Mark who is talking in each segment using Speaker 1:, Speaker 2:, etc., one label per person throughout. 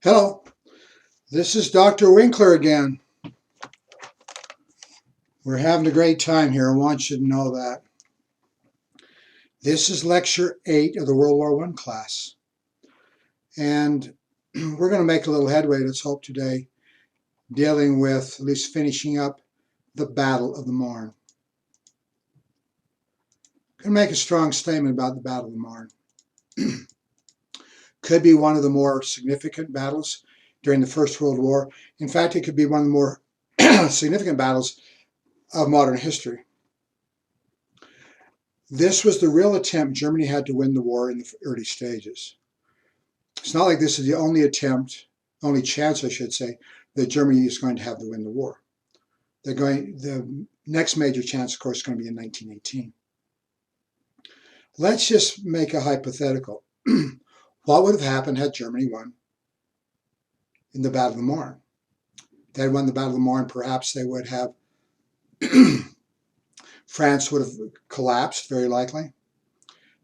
Speaker 1: Hello, this is Dr. Winkler again. We're having a great time here. I want you to know that. This is Lecture 8 of the World War I class. And we're going to make a little headway, let's hope, today, dealing with, at least finishing up, the Battle of the Marne. I'm going to make a strong statement about the Battle of the Marne. Could be one of the more significant battles during the First World War. In fact, it could be one of the more significant battles of modern history. This was the real attempt Germany had to win the war in the early stages. It's not like this is the only attempt, only chance I should say, that Germany is going to have to win the war. The next major chance, of course, is going to be in 1918. Let's just make a hypothetical. What would have happened had Germany won in the Battle of the Marne? If they had won the Battle of the Marne, perhaps they would have France would have collapsed, very likely.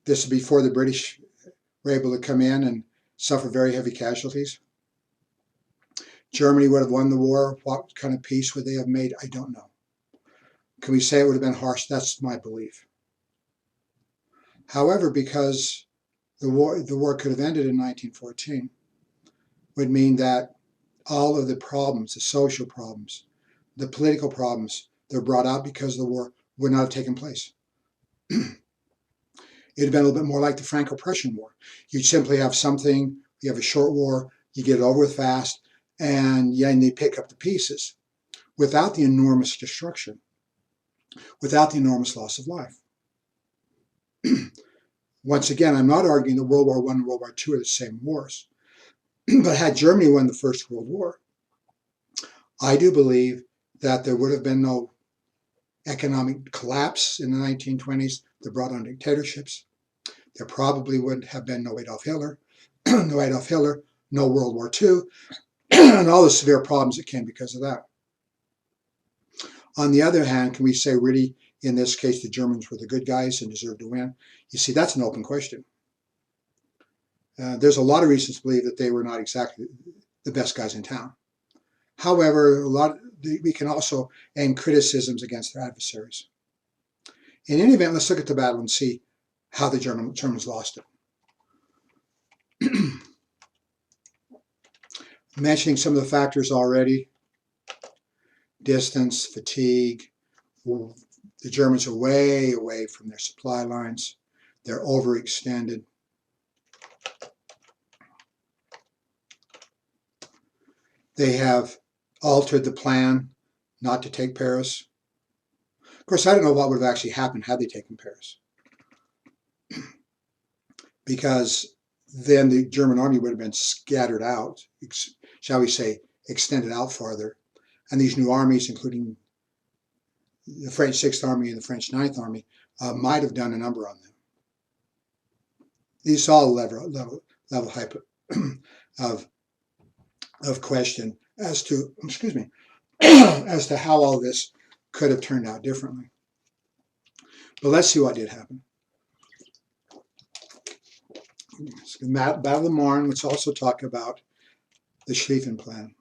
Speaker 1: This is before the British were able to come in and suffer very heavy casualties. Germany would have won the war. What kind of peace would they have made? I don't know. Can we say it would have been harsh? That's my belief. However, because the war could have ended in 1914, would mean that all of the problems, the social problems, the political problems that were brought out because of the war would not have taken place. It would have been a little bit more like the Franco-Prussian War. You'd simply have something, you have a short war, you get it over with fast, and they pick up the pieces without the enormous destruction, without the enormous loss of life. Once again, I'm not arguing that World War I and World War II are the same wars. But had Germany won the First World War, I do believe that there would have been no economic collapse in the 1920s that brought on dictatorships. There probably would have been no Adolf Hitler, no World War II, and all the severe problems that came because of that. On the other hand, can we say really, in this case, the Germans were the good guys and deserved to win? You see, that's an open question. There's a lot of reasons to believe that they were not exactly the best guys in town. However, we can also aim criticisms against their adversaries. In any event, let's look at the battle and see how the Germans lost it. Mentioning some of the factors already: distance, fatigue. The Germans are way away from their supply lines. They're overextended. They have altered the plan not to take Paris. Of course, I don't know what would have actually happened had they taken Paris, because then the German army would have been scattered out, shall we say, extended out farther. And these new armies, including the French 6th Army and the French 9th Army, might have done a number on them. These are all level of question as to, as to how all this could have turned out differently. But let's see what did happen. Battle of the Marne. Let's also talk about the Schlieffen Plan.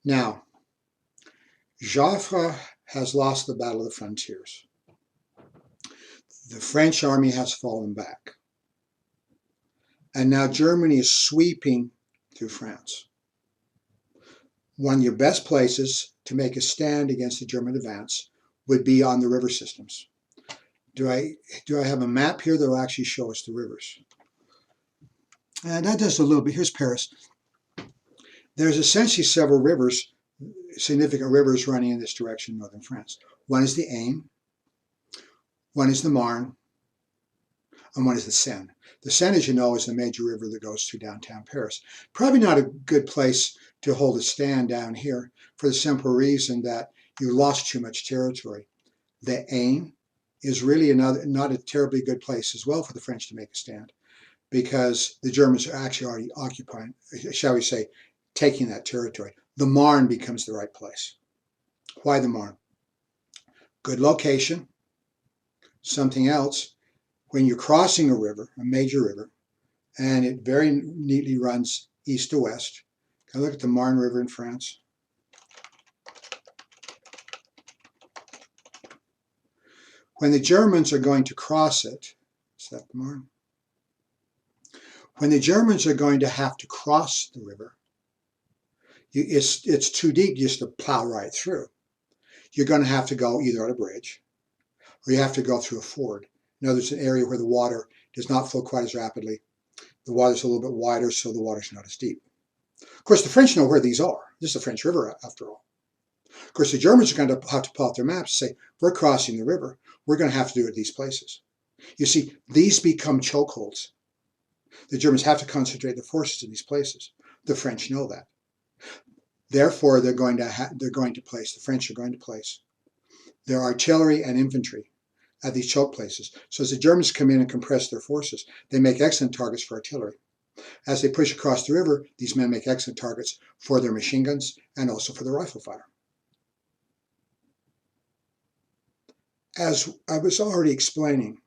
Speaker 1: Now, Joffre has lost the Battle of the Frontiers. The French army has fallen back. And now Germany is sweeping through France. One of your best places to make a stand against the German advance would be on the river systems. Do I have a map here that will actually show us the rivers? And that does a little bit. Here's Paris. There's essentially several rivers, significant rivers running in this direction in northern France. One is the Aisne, one is the Marne, and one is the Seine. The Seine, as you know, is the major river that goes through downtown Paris. Probably not a good place to hold a stand down here for the simple reason that you lost too much territory. The Aisne is really not a terribly good place as well for the French to make a stand, because the Germans are actually already occupying, shall we say, taking that territory. The Marne becomes the right place. Why the Marne? Good location. Something else, when you're crossing a river, a major river, and it very neatly runs east to west. Can I look at the Marne River in France? When the Germans are going to cross it, is that the Marne? When the Germans are going to have to cross the river, it's too deep just to plow right through. You're going to have to go either on a bridge or you have to go through a ford. Now there's an area where the water does not flow quite as rapidly. The water's a little bit wider, so the water's not as deep. Of course, the French know where these are. This is the French River, after all. Of course, the Germans are going to have to pull out their maps and say, we're crossing the river. We're going to have to do it at these places. You see, these become chokeholds. The Germans have to concentrate their forces in these places. The French know that. Therefore, the French are going to place their artillery and infantry at these choke places. So as the Germans come in and compress their forces, they make excellent targets for artillery. As they push across the river, these men make excellent targets for their machine guns and also for their rifle fire. As I was already explaining,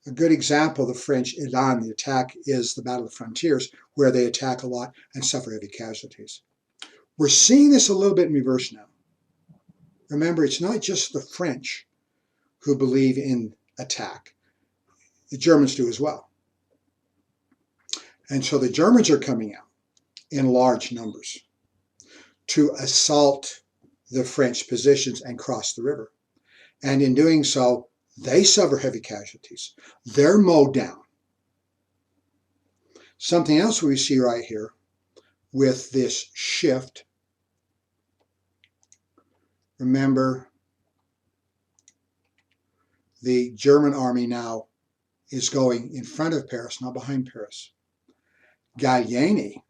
Speaker 1: a good example of the French élan, the attack, is the Battle of the Frontiers, where they attack a lot and suffer heavy casualties. We're seeing this a little bit in reverse now. Remember, it's not just the French who believe in attack. The Germans do as well. And so the Germans are coming out in large numbers to assault the French positions and cross the river. And in doing so, they suffer heavy casualties. They're mowed down. Something else we see right here with this shift. Remember, the German army now is going in front of Paris, not behind Paris. Gallieni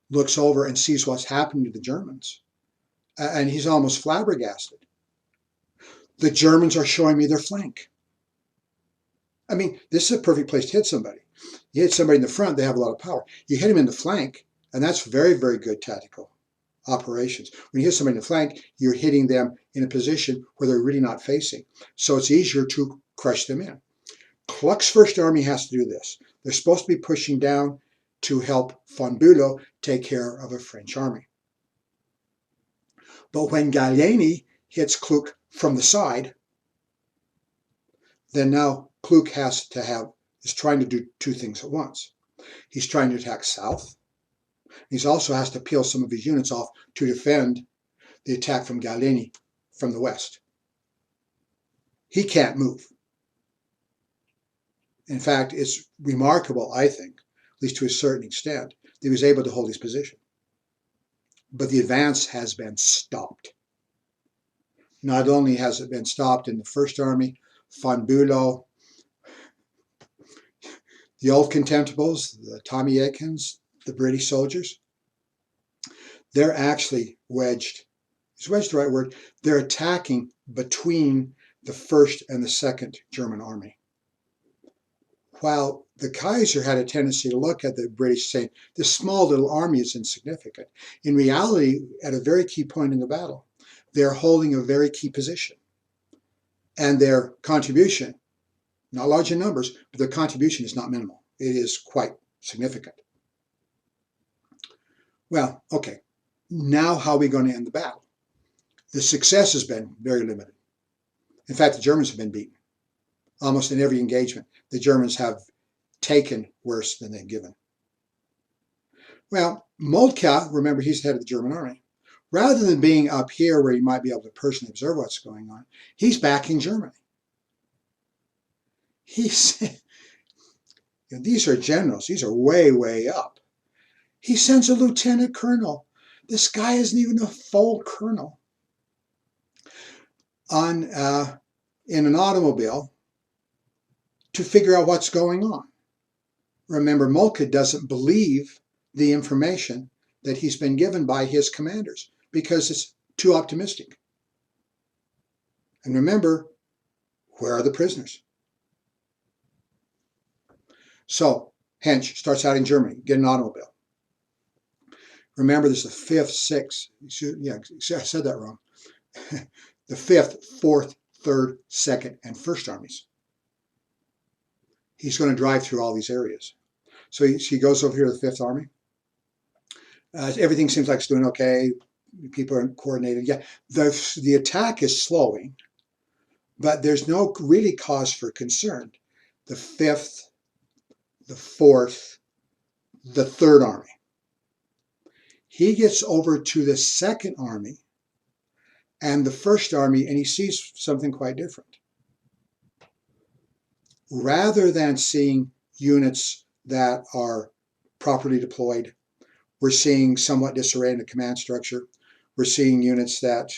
Speaker 1: looks over and sees what's happening to the Germans, and he's almost flabbergasted. The Germans are showing me their flank. I mean, this is a perfect place to hit somebody. You hit somebody in the front, they have a lot of power. You hit them in the flank, and that's very, very good tactical operations. When you hit somebody in the flank, you're hitting them in a position where they're really not facing. So it's easier to crush them in. Kluck's First Army has to do this. They're supposed to be pushing down to help von Bülow take care of a French army. But when Gallieni hits Kluck from the side, then now Kluck is trying to do two things at once. He's trying to attack south. He also has to peel some of his units off to defend the attack from Gallieni from the west. He can't move. In fact, it's remarkable, I think, at least to a certain extent, that he was able to hold his position. But the advance has been stopped. Not only has it been stopped in the First Army, von Bülow, the old contemptibles, the Tommy Aikens, the British soldiers, they're actually wedged. Is wedged the right word? They're attacking between the First and the Second German Army. While the Kaiser had a tendency to look at the British saying, this small little army is insignificant. In reality, at a very key point in the battle, they're holding a very key position. And their contribution, not large in numbers, but their contribution is not minimal. It is quite significant. Well, okay, now how are we going to end the battle? The success has been very limited. In fact, the Germans have been beaten. Almost in every engagement, the Germans have taken worse than they've given. Well, Moltke, remember, he's the head of the German army. Rather than being up here where he might be able to personally observe what's going on, he's back in Germany. These are generals. These are way, way up. He sends a lieutenant colonel. This guy isn't even a full colonel. In an automobile to figure out what's going on. Remember, Moltke doesn't believe the information that he's been given by his commanders because it's too optimistic. And remember, where are the prisoners? So Hensch starts out in Germany, get an automobile. Remember, this is the 5th, 6th, yeah, I said that wrong. the 5th, 4th, 3rd, 2nd, and 1st Armies. He's going to drive through all these areas. So he goes over here to the 5th Army. Everything seems like it's doing okay. People are coordinated. Yeah, the attack is slowing, but there's no really cause for concern. The 5th, the 4th, the 3rd Army. He gets over to the 2nd Army and the 1st Army, and he sees something quite different. Rather than seeing units that are properly deployed, we're seeing somewhat disarray in the command structure. We're seeing units that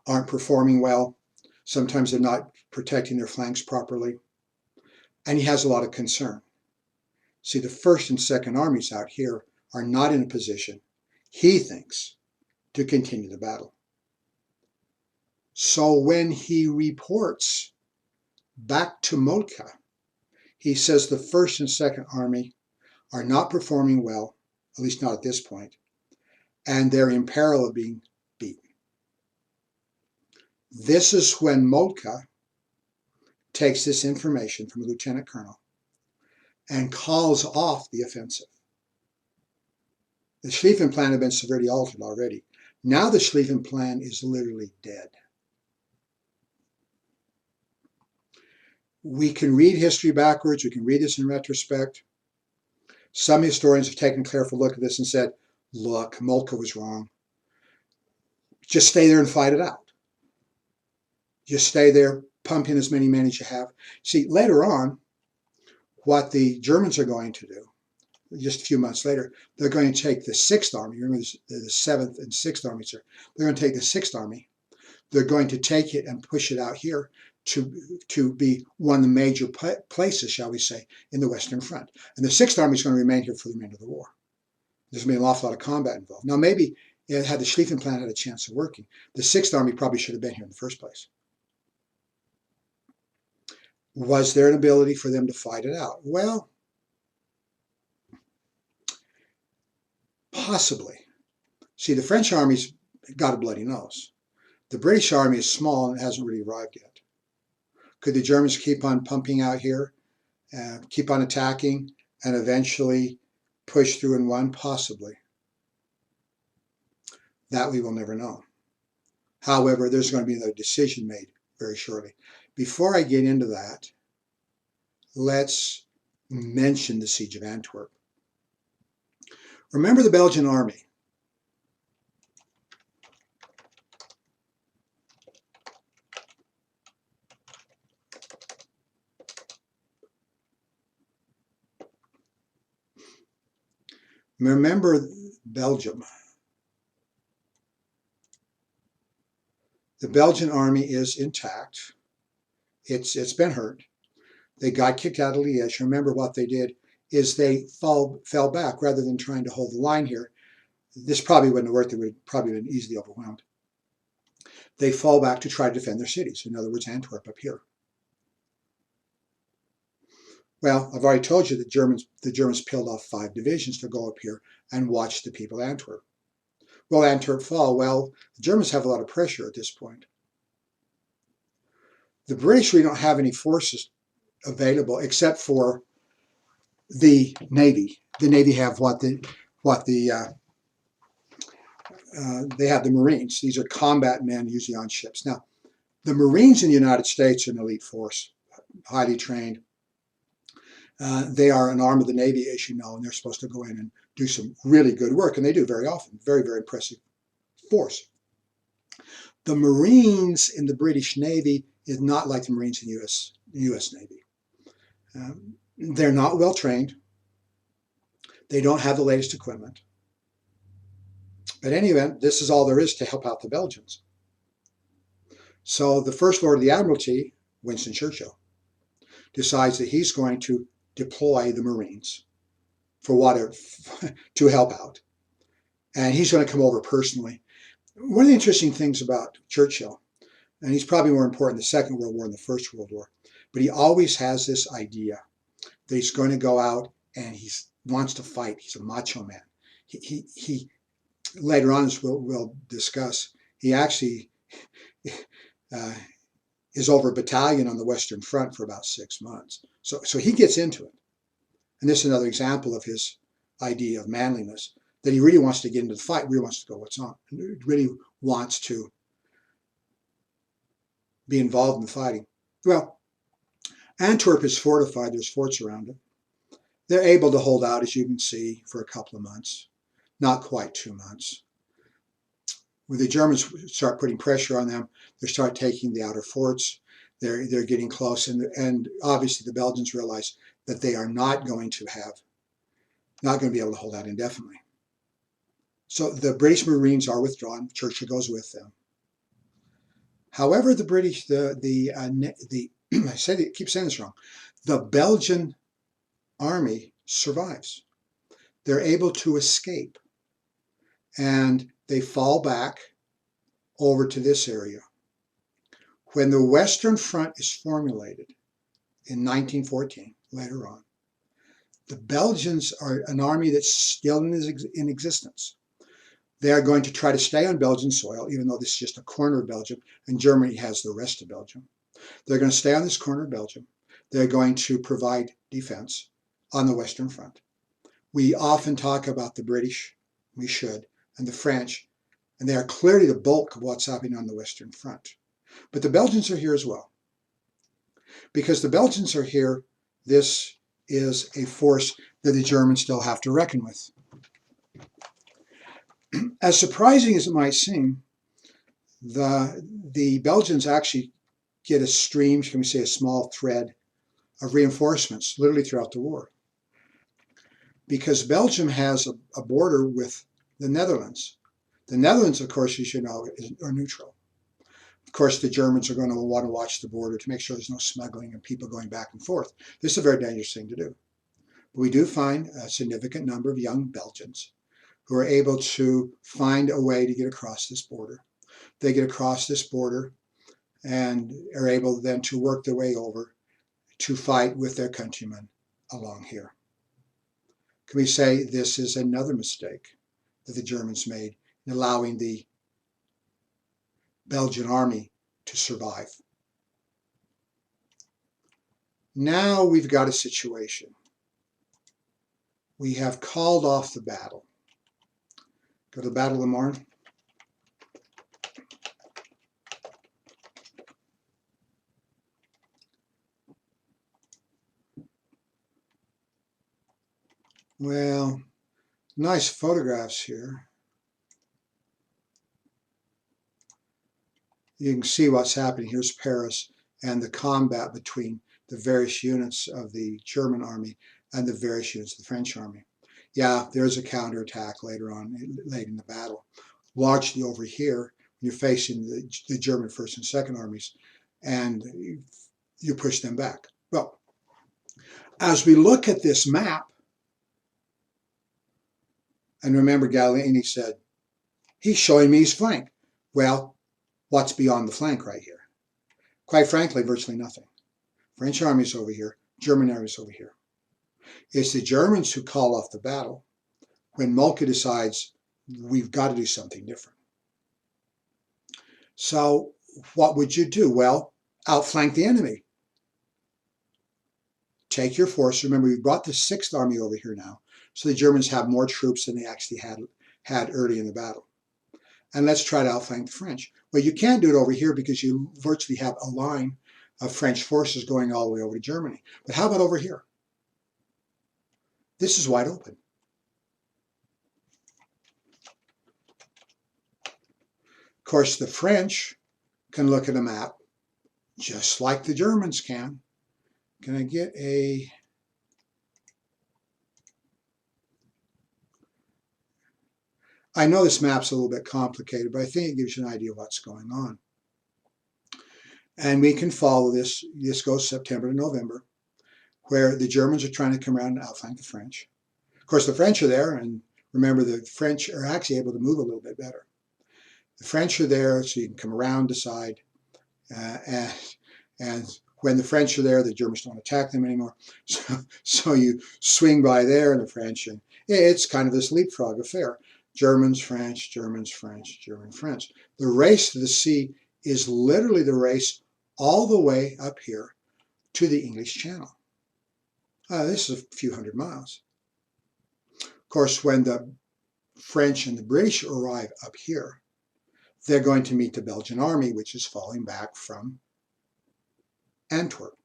Speaker 1: aren't performing well. Sometimes they're not protecting their flanks properly. And he has a lot of concern. See, the 1st and 2nd Armies out here are not in a position, he thinks, to continue the battle. So when he reports back to Moltke, he says the 1st and 2nd Army are not performing well, at least not at this point, and they're in peril of being beaten. This is when Moltke takes this information from a lieutenant colonel and calls off the offensive. The Schlieffen Plan had been severely altered already. Now the Schlieffen Plan is literally dead. We can read history backwards. We can read this in retrospect. Some historians have taken a careful look at this and said, look, Moltke was wrong. Just stay there and fight it out. Just stay there, pump in as many men as you have. See, later on, what the Germans are going to do, just a few months later, they're going to take the 6th Army. Remember, the 7th and 6th Armies are. They're going to take the 6th Army. They're going to take it and push it out here to be one of the major places, shall we say, in the Western Front. And the 6th Army is going to remain here for the remainder of the war. There's going to be an awful lot of combat involved. Now, maybe had the Schlieffen Plan had a chance of working, the 6th Army probably should have been here in the first place. Was there an ability for them to fight it out? Well, possibly. See, the French army's got a bloody nose. The British army is small and hasn't really arrived yet. Could the Germans keep on pumping out here, keep on attacking, and eventually push through and win? Possibly. That we will never know. However, there's going to be another decision made very shortly. Before I get into that, let's mention the Siege of Antwerp. Remember the Belgian army. Remember Belgium. The Belgian army is intact. It's been hurt. They got kicked out of Liège. Remember what they did is they fell back rather than trying to hold the line here. This probably wouldn't have worked. They would have probably been easily overwhelmed. They fall back to try to defend their cities. In other words, Antwerp up here. Well, I've already told you that the Germans peeled off 5 divisions to go up here and watch the people of Antwerp. Will Antwerp fall? Well, the Germans have a lot of pressure at this point. The British really don't have any forces available except for the Navy. The Navy have they have the Marines. These are combat men usually on ships. Now, the Marines in the United States are an elite force, highly trained. They are an arm of the Navy, as you know, and they're supposed to go in and do some really good work, and they do very often. Very, very impressive force. The Marines in the British Navy is not like the Marines in the U.S. Navy. They're not well trained. They don't have the latest equipment. But in any event, this is all there is to help out the Belgians. So the First Lord of the Admiralty, Winston Churchill, decides that he's going to deploy the Marines for whatever to help out. And he's going to come over personally. One of the interesting things about Churchill, and he's probably more important in the Second World War than the First World War, but he always has this idea that he's going to go out and he wants to fight. He's a macho man. He later on, as we'll discuss, He actually is over a battalion on the Western Front for about 6 months. So he gets into it. And this is another example of his idea of manliness, that he really wants to get into the fight, really wants to go what's on, really wants to be involved in the fighting. Well, Antwerp is fortified. There's forts around it. They're able to hold out, as you can see, for a couple of months. Not quite 2 months. When the Germans start putting pressure on them, they start taking the outer forts. They're getting close, and obviously the Belgians realize that they are not going to be able to hold out indefinitely. So the British Marines are withdrawn. Churchill goes with them. However, the British, I keep saying this wrong. The Belgian army survives. They're able to escape, and they fall back over to this area. When the Western Front is formulated in 1914, later on, the Belgians are an army that's still in existence. They are going to try to stay on Belgian soil, even though this is just a corner of Belgium, and Germany has the rest of Belgium. They're going to stay on this corner of Belgium. They're going to provide defense on the Western Front. We often talk about the British, we should, and the French, and they are clearly the bulk of what's happening on the Western Front. But the Belgians are here as well. Because the Belgians are here, this is a force that the Germans still have to reckon with. As surprising as it might seem, the Belgians actually get a stream, can we say a small thread, of reinforcements literally throughout the war. Because Belgium has a border with the Netherlands. The Netherlands, of course, as you know, are neutral. Of course, the Germans are going to want to watch the border to make sure there's no smuggling and people going back and forth. This is a very dangerous thing to do. But we do find a significant number of young Belgians who are able to find a way to get across this border. They get across this border and are able then to work their way over to fight with their countrymen along here. Can we say this is another mistake that the Germans made in allowing the Belgian army to survive? Now we've got a situation. We have called off the battle. Go to the Battle of the Marne. Well, nice photographs here. You can see what's happening. Here's Paris and the combat between the various units of the German army and the various units of the French army. Yeah, there's a counterattack later on, late in the battle. Largely over here, you're facing the German First and Second Armies, and you push them back. Well, as we look at this map, and remember Gallieni said, he's showing me his flank. Well, what's beyond the flank right here? Quite frankly, virtually nothing. French army's over here, German army's over here. It's the Germans who call off the battle when Moltke decides we've got to do something different. So what would you do? Well, outflank the enemy. Take your force. Remember, we brought the 6th Army over here now, so the Germans have more troops than they actually had early in the battle. And let's try to outflank the French. Well, you can't do it over here because you virtually have a line of French forces going all the way over to Germany. But how about over here? This is wide open. Of course, the French can look at a map just like the Germans can. Can I get a... I know this map's a little bit complicated, but I think it gives you an idea of what's going on. And we can follow this. This goes September to November, where the Germans are trying to come around and outflank the French. Of course, the French are there, and remember, the French are actually able to move a little bit better. The French are there, so you can come around, decide, and when the French are there, the Germans don't attack them anymore. So you swing by there, and the French, and it's kind of this leapfrog affair. Germans, French, Germans, French, German, French. The race to the sea is literally the race all the way up here to the English Channel. This is a few hundred miles. Of course, when the French and the British arrive up here, they're going to meet the Belgian army, which is falling back from Antwerp.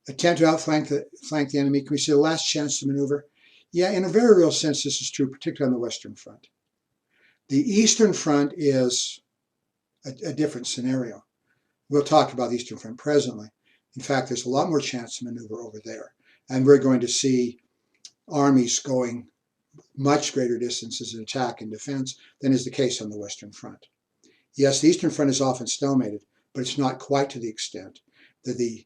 Speaker 1: Attempt to outflank the enemy. Can we see the last chance to maneuver? Yeah, in a very real sense, this is true, particularly on the Western Front. The Eastern Front is a different scenario. We'll talk about the Eastern Front presently. In fact, there's a lot more chance to maneuver over there. And we're going to see armies going much greater distances in attack and defense than is the case on the Western Front. Yes, the Eastern Front is often stalemated, but it's not quite to the extent that the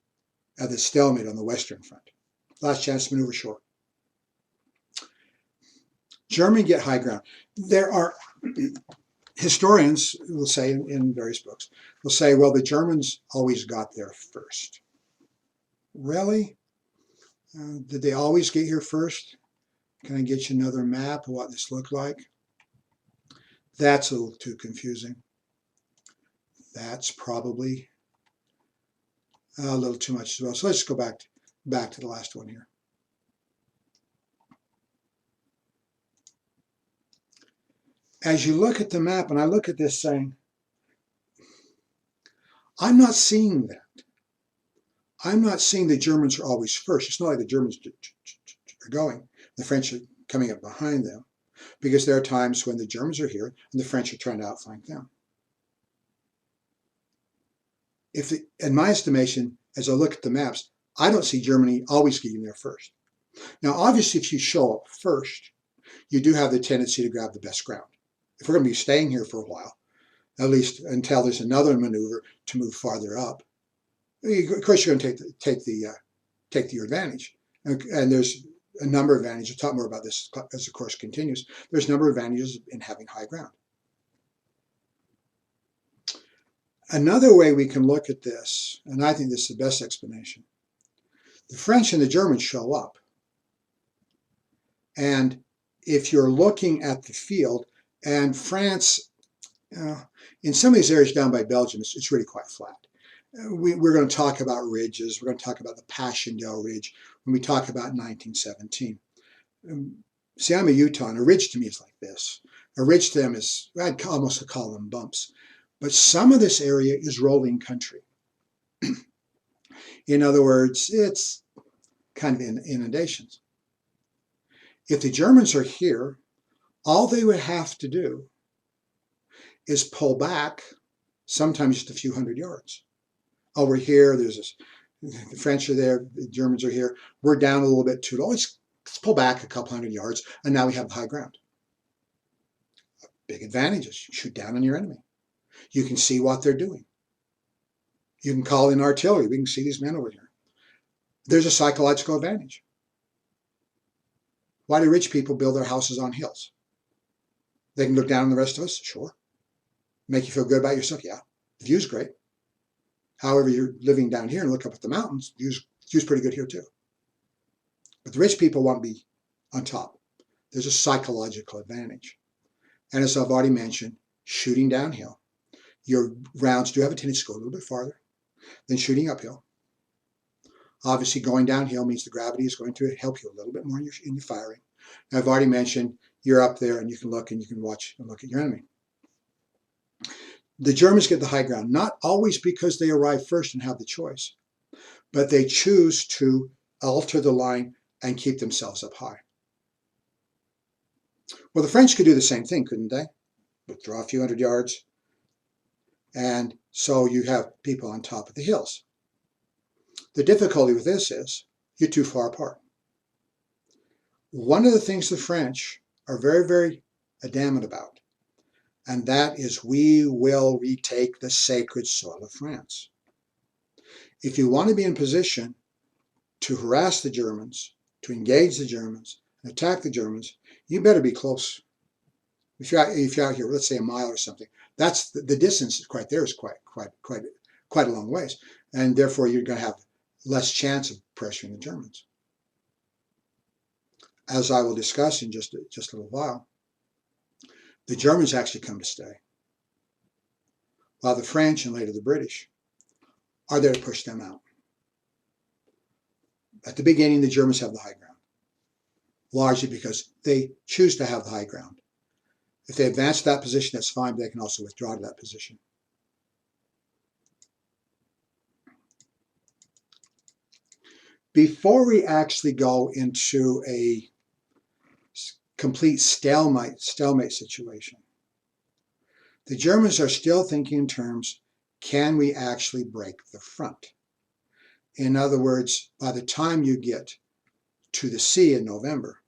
Speaker 1: stalemate on the Western Front. Last chance to maneuver short. Germany get high ground. There are historians will say in various books, will say, well, the Germans always got there first. Really? Did they always get here first? Can I get you another map of what this looked like? That's a little too confusing. That's probably a little too much as well. So let's go back to the last one here. As you look at the map, and I look at this saying, I'm not seeing that. I'm not seeing the Germans are always first. It's not like the Germans are going. The French are coming up behind them, because there are times when the Germans are here and the French are trying to outflank them. In my estimation, as I look at the maps, I don't see Germany always getting there first. Now, obviously, if you show up first, you do have the tendency to grab the best ground. If we're going to be staying here for a while, at least until there's another maneuver to move farther up, of course you're going to take your advantage. And there's a number of advantages. We'll talk more about this as the course continues. There's a number of advantages in having high ground. Another way we can look at this, and I think this is the best explanation, the French and the Germans show up. And if you're looking at the field, and France, in some of these areas down by Belgium, it's really quite flat. We're going to talk about ridges. We're going to talk about the Passchendaele Ridge when we talk about 1917. See, I'm a Utah, and a ridge to me is like this. A ridge to them is, I'd almost call them bumps. But some of this area is rolling country. In other words, it's kind of inundations. If the Germans are here, all they would have to do is pull back, sometimes just a few hundred yards. Over here, there's this, the French are there, the Germans are here. We're down a little bit too low. Let's pull back a couple hundred yards, and now we have the high ground. Big advantages. You shoot down on your enemy. You can see what they're doing. You can call in artillery. We can see these men over here. There's a psychological advantage. Why do rich people build their houses on hills? They can look down on the rest of us? Sure. Make you feel good about yourself? Yeah. The view's great. However, you're living down here and look up at the mountains, view's pretty good here too. But the rich people want to be on top. There's a psychological advantage. And as I've already mentioned, shooting downhill, your rounds do have a tendency to go a little bit farther than shooting uphill. Obviously, going downhill means the gravity is going to help you a little bit more in your firing. And I've already mentioned you're up there and you can look and you can watch and look at your enemy. The Germans get the high ground, not always because they arrive first and have the choice, but they choose to alter the line and keep themselves up high. Well, the French could do the same thing, couldn't they? Withdraw a few hundred yards, and so you have people on top of the hills. The difficulty with this is you're too far apart. One of the things the French are very, very adamant about, and that is we will retake the sacred soil of France. If you want to be in position to harass the Germans, to engage the Germans, and attack the Germans, you better be close. If you're out here, let's say a mile or something, that's the distance right there is quite a long ways, and therefore you're going to have less chance of pressuring the Germans. as I will discuss in just a little while, the Germans actually come to stay, while the French and later the British are there to push them out. At the beginning, the Germans have the high ground, largely because they choose to have the high ground. If they advance to that position, that's fine, but they can also withdraw to that position. Before we actually go into a complete stalemate situation, the Germans are still thinking in terms, can we actually break the front? In other words, by the time you get to the sea in November,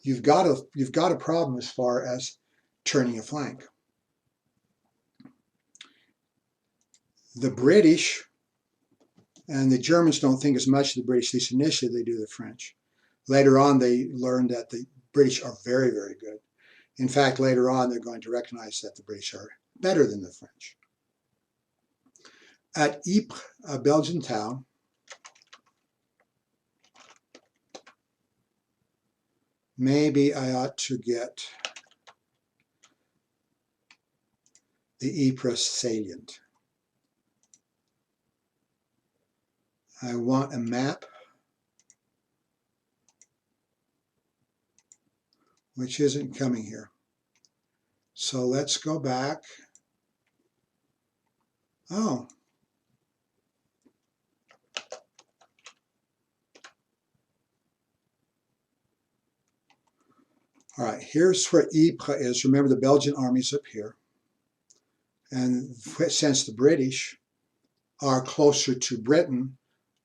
Speaker 1: you've got a problem as far as turning a flank. The British and the Germans don't think as much of the British, at least initially they do the French. Later on, they learn that the British are very, very good. In fact, later on, they're going to recognize that the British are better than the French. At Ypres, a Belgian town, maybe I ought to get the Ypres salient. I want a map which isn't coming here. So let's go back. Oh. All right, here's where Ypres is. Remember, the Belgian army's up here. And since the British are closer to Britain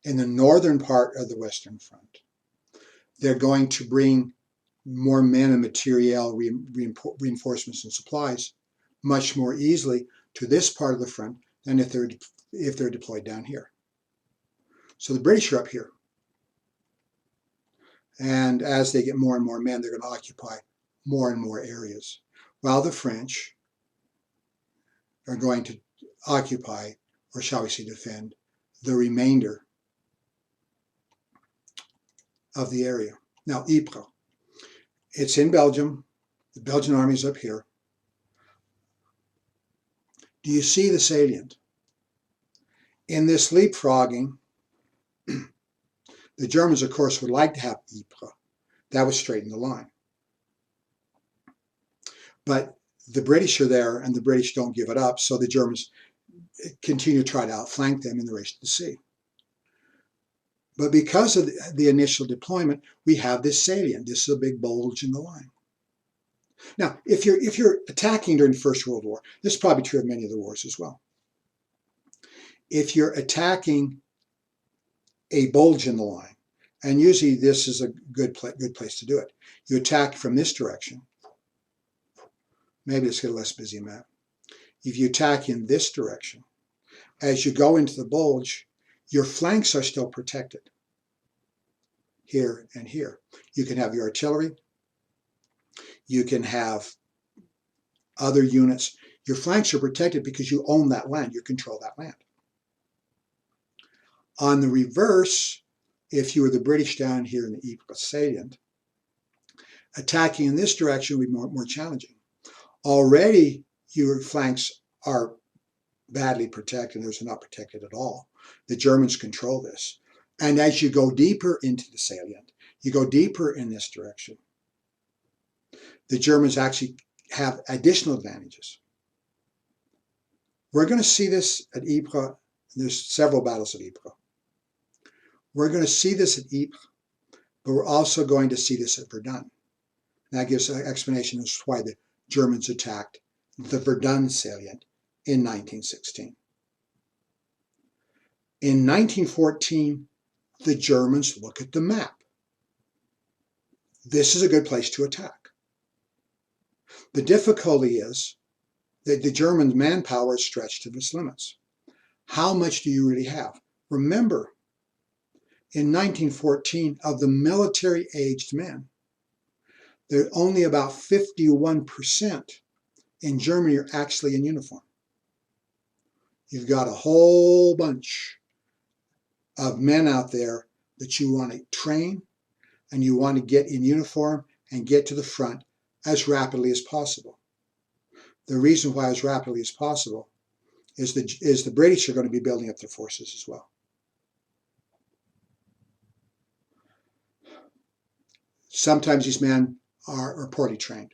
Speaker 1: in the northern part of the Western Front, they're going to bring more men and materiel, reinforcements and supplies much more easily to this part of the front than if they're deployed down here. So the British are up here. And as they get more and more men, they're going to occupy more and more areas, while the French are going to occupy, or shall we say defend, the remainder of the area. Now, Ypres. It's in Belgium. The Belgian army's up here. Do you see the salient? In this leapfrogging, the Germans, of course, would like to have Ypres. That would straighten the line. But the British are there, and the British don't give it up, so the Germans continue to try to outflank them in the race to the sea. But because of the initial deployment, we have this salient. This is a big bulge in the line. Now, if you're attacking during the First World War, this is probably true of many of the wars as well. If you're attacking a bulge in the line, and usually this is a good place to do it, you attack from this direction. Maybe let's get a less busy map. If you attack in this direction, as you go into the bulge, your flanks are still protected here and here. You can have your artillery. You can have other units. Your flanks are protected because you own that land. You control that land. On the reverse, if you were the British down here in the Ypres salient, attacking in this direction would be more challenging. Already, your flanks are badly protected. Those are not protected at all. The Germans control this. And as you go deeper into the salient, you go deeper in this direction, the Germans actually have additional advantages. We're going to see this at Ypres. There's several battles at Ypres. We're going to see this at Ypres, but we're also going to see this at Verdun. That gives an explanation as to why the Germans attacked the Verdun salient in 1916. In 1914, the Germans look at the map. This is a good place to attack. The difficulty is that the German manpower is stretched to its limits. How much do you really have? Remember, in 1914, of the military-aged men, there are only about 51% in Germany are actually in uniform. You've got a whole bunch of men out there that you want to train, and you want to get in uniform and get to the front as rapidly as possible. The reason why as rapidly as possible is the British are going to be building up their forces as well. Sometimes these men are poorly trained.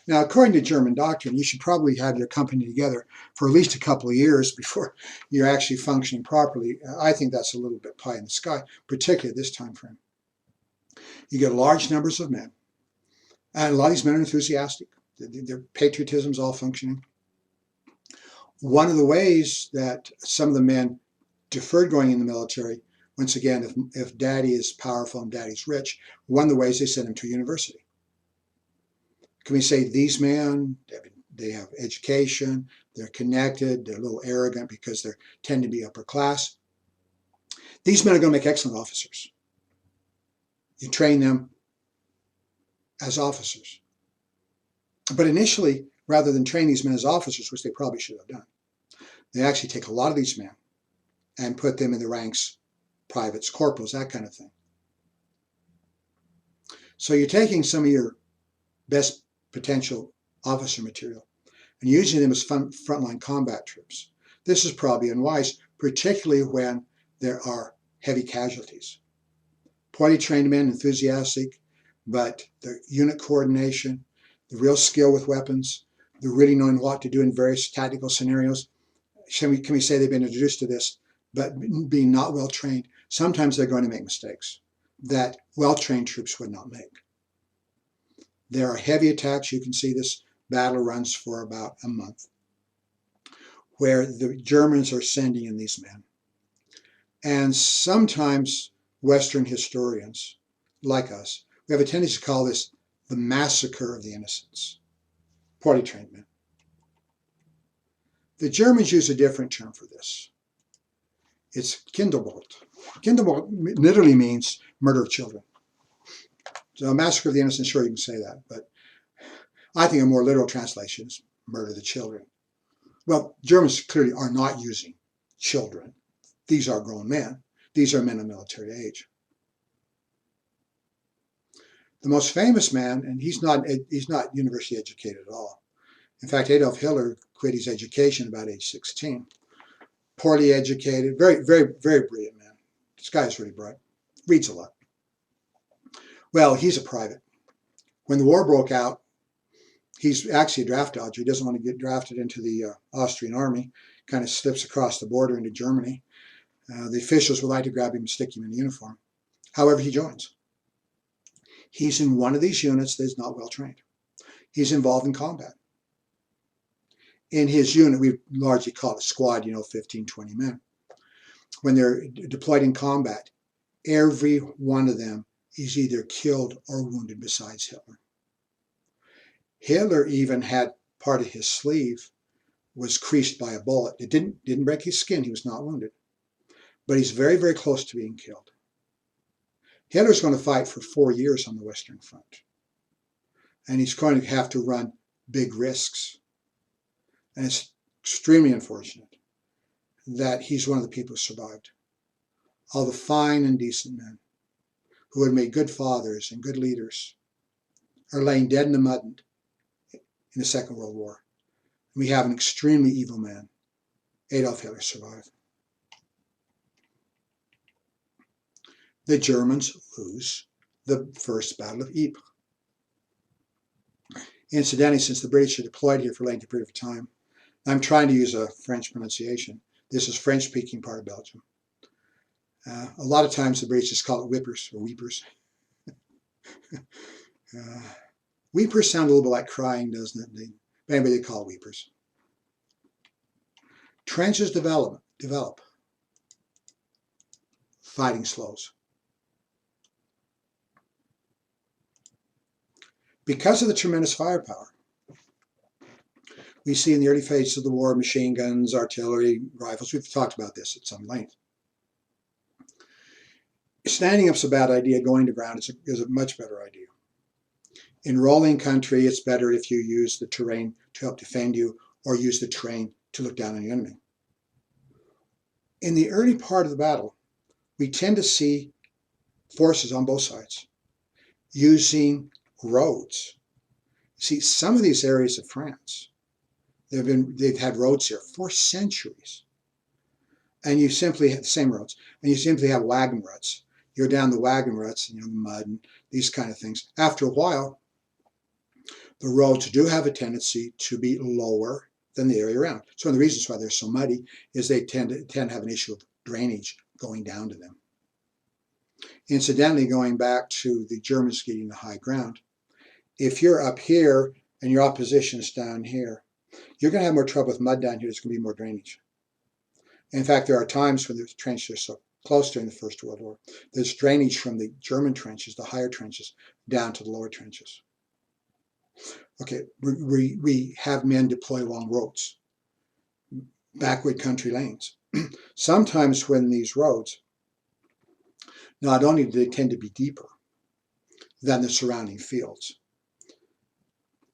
Speaker 1: Now, according to German doctrine, you should probably have your company together for at least a couple of years before you're actually functioning properly. I think that's a little bit pie in the sky, particularly at this time frame. You get large numbers of men, and a lot of these men are enthusiastic. Their patriotism is all functioning. One of the ways that some of the men deferred going in the military, once again, if daddy is powerful and daddy's rich, one of the ways they send him to university. Can we say these men, they have education, they're connected, they're a little arrogant because they tend to be upper class. These men are going to make excellent officers. You train them as officers. But initially, rather than train these men as officers, which they probably should have done, they actually take a lot of these men and put them in the ranks, privates, corporals, that kind of thing. So you're taking some of your best potential officer material and using them as frontline combat troops. This is probably unwise, particularly when there are heavy casualties. Poorly trained men, enthusiastic, but the unit coordination, the real skill with weapons, the really knowing what to do in various tactical scenarios. Can we say they've been introduced to this, but being not well trained, sometimes they're going to make mistakes that well-trained troops would not make. There are heavy attacks. You can see this battle runs for about a month, where the Germans are sending in these men. And sometimes Western historians, like us, we have a tendency to call this the massacre of the innocents, poorly trained men. The Germans use a different term for this. It's Kinderbolt. Kinderbolt literally means murder of children. So massacre of the innocent, sure you can say that, but I think a more literal translation is murder of the children. Well, Germans clearly are not using children. These are grown men. These are men of military age. The most famous man, and he's not university educated at all. In fact, Adolf Hitler quit his education about age 16. Poorly educated, very, very, very brilliant man. This guy's really bright. Reads a lot. Well, he's a private. When the war broke out, he's actually a draft dodger. He doesn't want to get drafted into the Austrian army. Kind of slips across the border into Germany. The officials would like to grab him and stick him in a uniform. However, he joins. He's in one of these units that is not well trained. He's involved in combat. In his unit, we largely call it a squad, 15, 20 men. When they're deployed in combat, every one of them is either killed or wounded besides Hitler. Hitler even had part of his sleeve was creased by a bullet. It didn't break his skin. He was not wounded. But he's very, very close to being killed. Hitler's going to fight for 4 years on the Western Front. And he's going to have to run big risks. And it's extremely unfortunate that he's one of the people who survived. All the fine and decent men who had made good fathers and good leaders are laying dead in the mud in the Second World War. We have an extremely evil man. Adolf Hitler survived. The Germans lose the First Battle of Ypres. Incidentally, since the British are deployed here for a lengthy period of time, I'm trying to use a French pronunciation. This is French-speaking part of Belgium. A lot of times the British just call it whippers or weepers. Weepers sound a little bit like crying, doesn't it? But anyway, they call it weepers. Trenches develop. Fighting slows. Because of the tremendous firepower we see in the early phases of the war, machine guns, artillery, rifles, we've talked about this at some length. Standing up's a bad idea. Going to ground is a much better idea. In rolling country, it's better if you use the terrain to help defend you or use the terrain to look down on the enemy. In the early part of the battle, we tend to see forces on both sides. using roads. See, some of these areas of France, they've had roads here for centuries. And you simply have the same roads, and you simply have wagon ruts. You're down the wagon ruts, the mud and these kind of things. After a while, the roads do have a tendency to be lower than the area around. So one of the reasons why they're so muddy is they tend to have an issue of drainage going down to them. Incidentally, going back to the Germans getting the high ground, if you're up here and your opposition is down here, you're going to have more trouble with mud down here. There's going to be more drainage. In fact, there are times when the trenches are so close during the First World War, there's drainage from the German trenches, the higher trenches, down to the lower trenches. Okay, we have men deploy along roads, backward country lanes. Sometimes when these roads, not only do they tend to be deeper than the surrounding fields,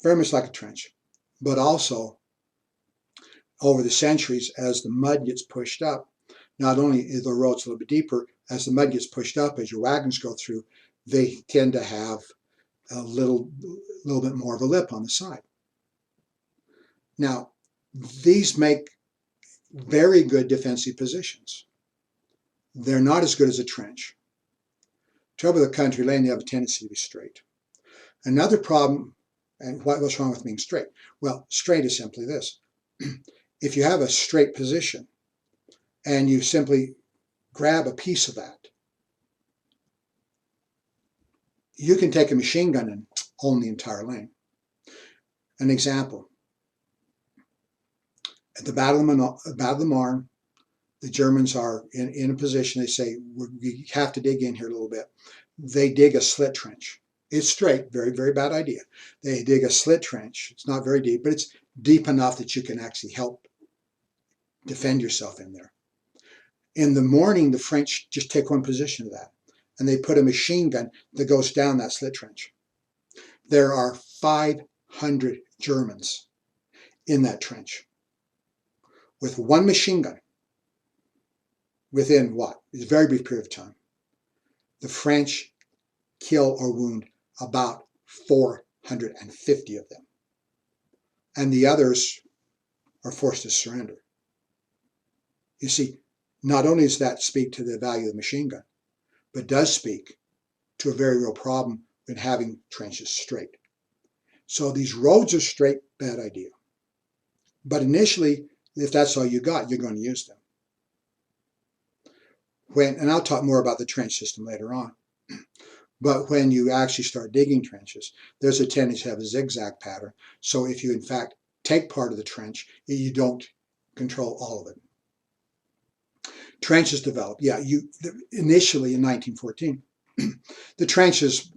Speaker 1: very much like a trench, but also over the centuries, as the mud gets pushed up, not only is the roads a little bit deeper, as the mud gets pushed up, as your wagons go through, they tend to have a little bit more of a lip on the side. Now, these make very good defensive positions. They're not as good as a trench. Trouble with a country lane, they have a tendency to be straight. Another problem, and what's wrong with being straight? Well, straight is simply this. If you have a straight position and you simply grab a piece of that, you can take a machine gun and own the entire lane. An example, at the Battle of the Marne, the Germans are in a position, they say, we have to dig in here a little bit. They dig a slit trench. It's straight, very, very bad idea. They dig a slit trench. It's not very deep, but it's deep enough that you can actually help defend yourself in there. In the morning, the French just take one position of that, and they put a machine gun that goes down that slit trench. There are 500 Germans in that trench with one machine gun within what? It's a very brief period of time. The French kill or wound about 450 of them, and the others are forced to surrender. You see, not only does that speak to the value of the machine gun, but does speak to a very real problem in having trenches straight. So these roads are straight, bad idea. But initially, if that's all you got, you're going to use them. And I'll talk more about the trench system later on. But when you actually start digging trenches, there's a tendency to have a zigzag pattern. So if you, in fact, take part of the trench, you don't control all of it. Trenches developed. Yeah, initially in 1914, the trenches,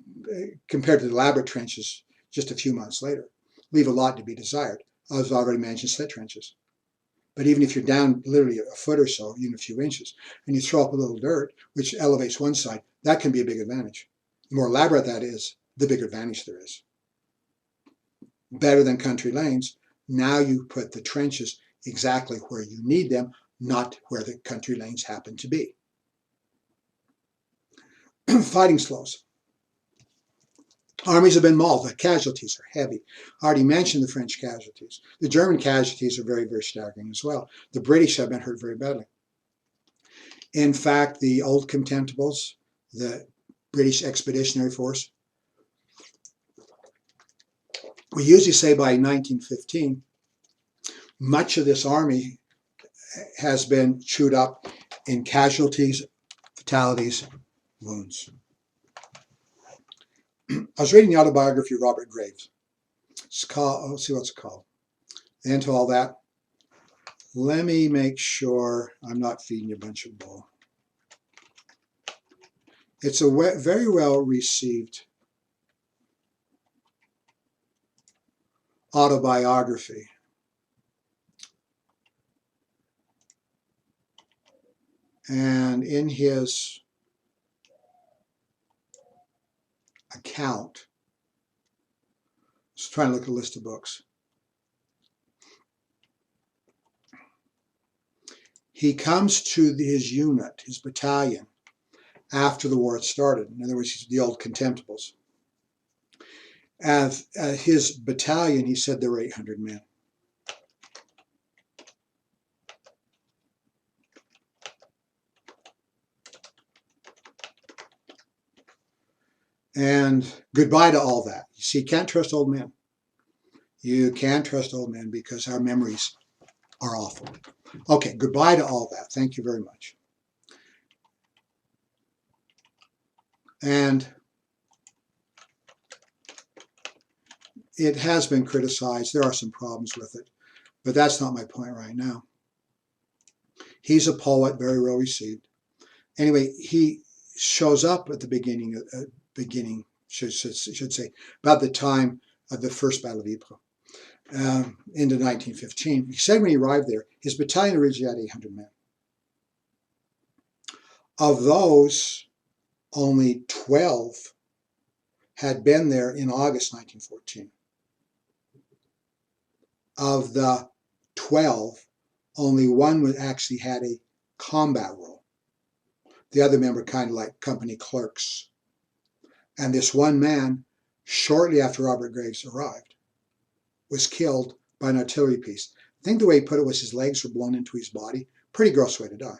Speaker 1: compared to the elaborate trenches just a few months later, leave a lot to be desired. As I already mentioned, slit trenches. But even if you're down literally a foot or so, even a few inches, and you throw up a little dirt, which elevates one side, that can be a big advantage. The more elaborate that is, the bigger advantage there is. Better than country lanes, now you put the trenches exactly where you need them, not where the country lanes happen to be. Fighting slows. Armies have been mauled. The casualties are heavy. I already mentioned the French casualties. The German casualties are very, very staggering as well. The British have been hurt very badly. In fact, the Old Contemptibles, the British Expeditionary Force, we usually say by 1915, much of this army has been chewed up in casualties, fatalities, wounds. I was reading the autobiography of Robert Graves. It's called, let's see what it's called. Into all that, let me make sure I'm not feeding you a bunch of bull. It's a very well received autobiography. And in his account, I was trying to look at a list of books. He comes to his unit, his battalion, after the war had started. In other words, the Old Contemptibles. As his battalion, he said there were 800 men. And goodbye to all that. You see, you can't trust old men. You can't trust old men because our memories are awful. Okay, goodbye to all that. Thank you very much. And it has been criticized. There are some problems with it, but that's not my point right now. He's a poet, very well received. Anyway, he shows up at the beginning, should say, about the time of the First Battle of Ypres, into 1915. He said when he arrived there, his battalion originally had 800 men. Of those, only 12 had been there in August 1914. Of the 12, only one actually had a combat role. The other men were kind of like company clerks. And this one man, shortly after Robert Graves arrived, was killed by an artillery piece. I think the way he put it was his legs were blown into his body. Pretty gross way to die.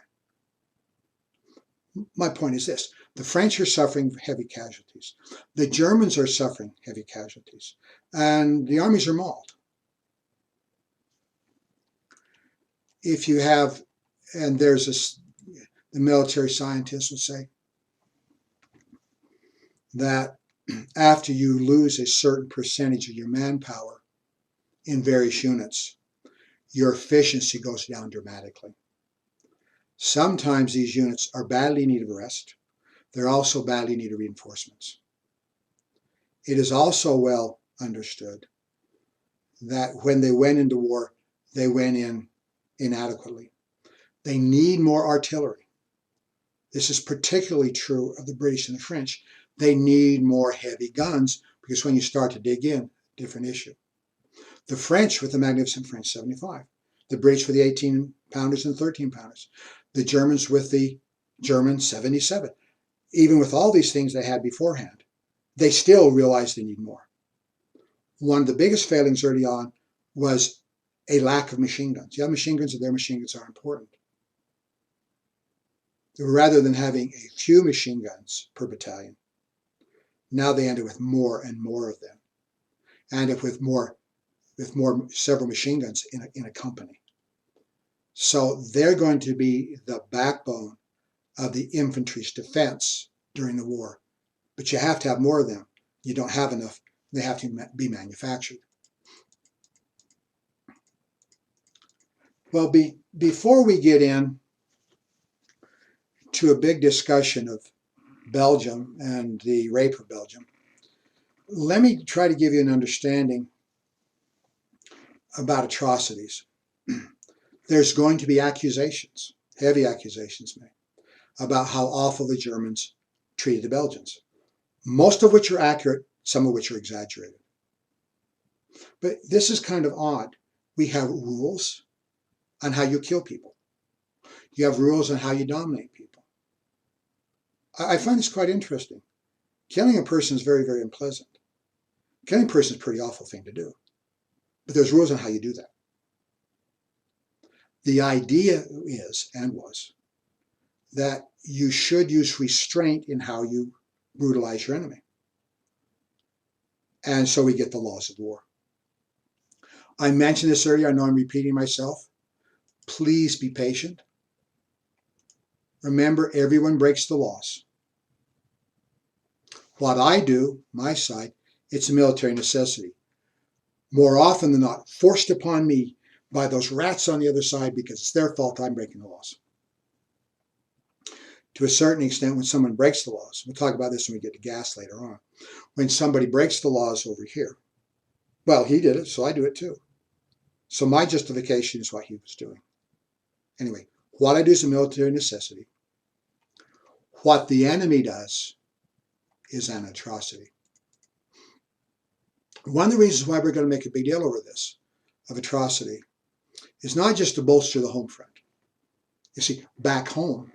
Speaker 1: My point is this. The French are suffering heavy casualties. The Germans are suffering heavy casualties. And the armies are mauled. If you have, and there's this, the military scientists would say that after you lose a certain percentage of your manpower in various units, your efficiency goes down dramatically. Sometimes these units are badly in need of rest. They're also badly in need of reinforcements. It is also well understood that when they went into war, they went in inadequately. They need more artillery. This is particularly true of the British and the French. They need more heavy guns because when you start to dig in, different issue. The French with the magnificent French 75. The British with the 18-pounders and 13-pounders. The Germans with the German 77. Even with all these things they had beforehand, they still realized they need more. One of the biggest failings early on was a lack of machine guns. You have machine guns, and their machine guns are important. Rather than having a few machine guns per battalion, now they ended with more and more of them, and with several machine guns in a company. So they're going to be the backbone of the infantry's defense during the war. But you have to have more of them. You don't have enough. They have to be manufactured. Well, before we get in to a big discussion of Belgium and the rape of Belgium, let me try to give you an understanding about atrocities. There's going to be accusations, heavy accusations made, about how awful the Germans treated the Belgians, most of which are accurate, some of which are exaggerated. But this is kind of odd. We have rules on how you kill people. You have rules on how you dominate people. I find this quite interesting. Killing a person is very, very unpleasant. Killing a person is a pretty awful thing to do. But there's rules on how you do that. The idea is, and was, that you should use restraint in how you brutalize your enemy. And so we get the laws of war. I mentioned this earlier. I know I'm repeating myself. Please be patient. Remember, everyone breaks the laws. What I do, my side, it's a military necessity. More often than not, forced upon me by those rats on the other side because it's their fault I'm breaking the laws. To a certain extent, when someone breaks the laws, we'll talk about this when we get to gas later on, when somebody breaks the laws over here, well, he did it, so I do it too. So my justification is what he was doing. Anyway, what I do is a military necessity. What the enemy does is an atrocity. One of the reasons why we're going to make a big deal over this, of atrocity, is not just to bolster the home front. You see, back home,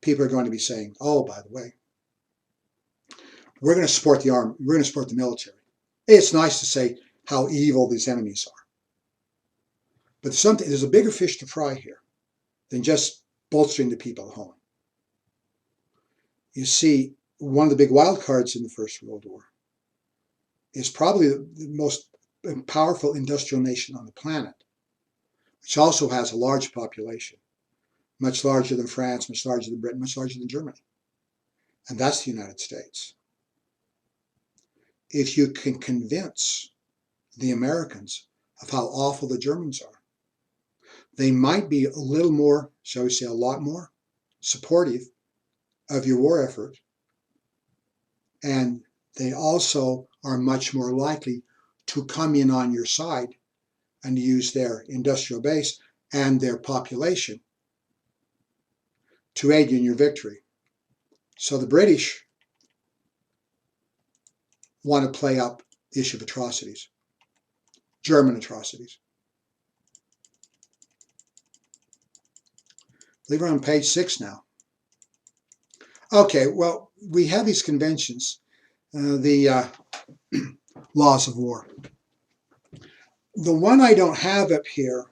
Speaker 1: people are going to be saying, oh, by the way, we're going to support the army, we're going to support the military. It's nice to say how evil these enemies are. But there's a bigger fish to fry here than just bolstering the people at home. You see, one of the big wild cards in the First World War is probably the most powerful industrial nation on the planet, which also has a large population, much larger than France, much larger than Britain, much larger than Germany. And that's the United States. If you can convince the Americans of how awful the Germans are, they might be a little more, shall we say, a lot more supportive of your war effort. And they also are much more likely to come in on your side and use their industrial base and their population to aid you in your victory. So the British want to play up the issue of atrocities, German atrocities. I believe we're on page 6 now. Okay, well, we have these conventions, the laws of war. The one I don't have up here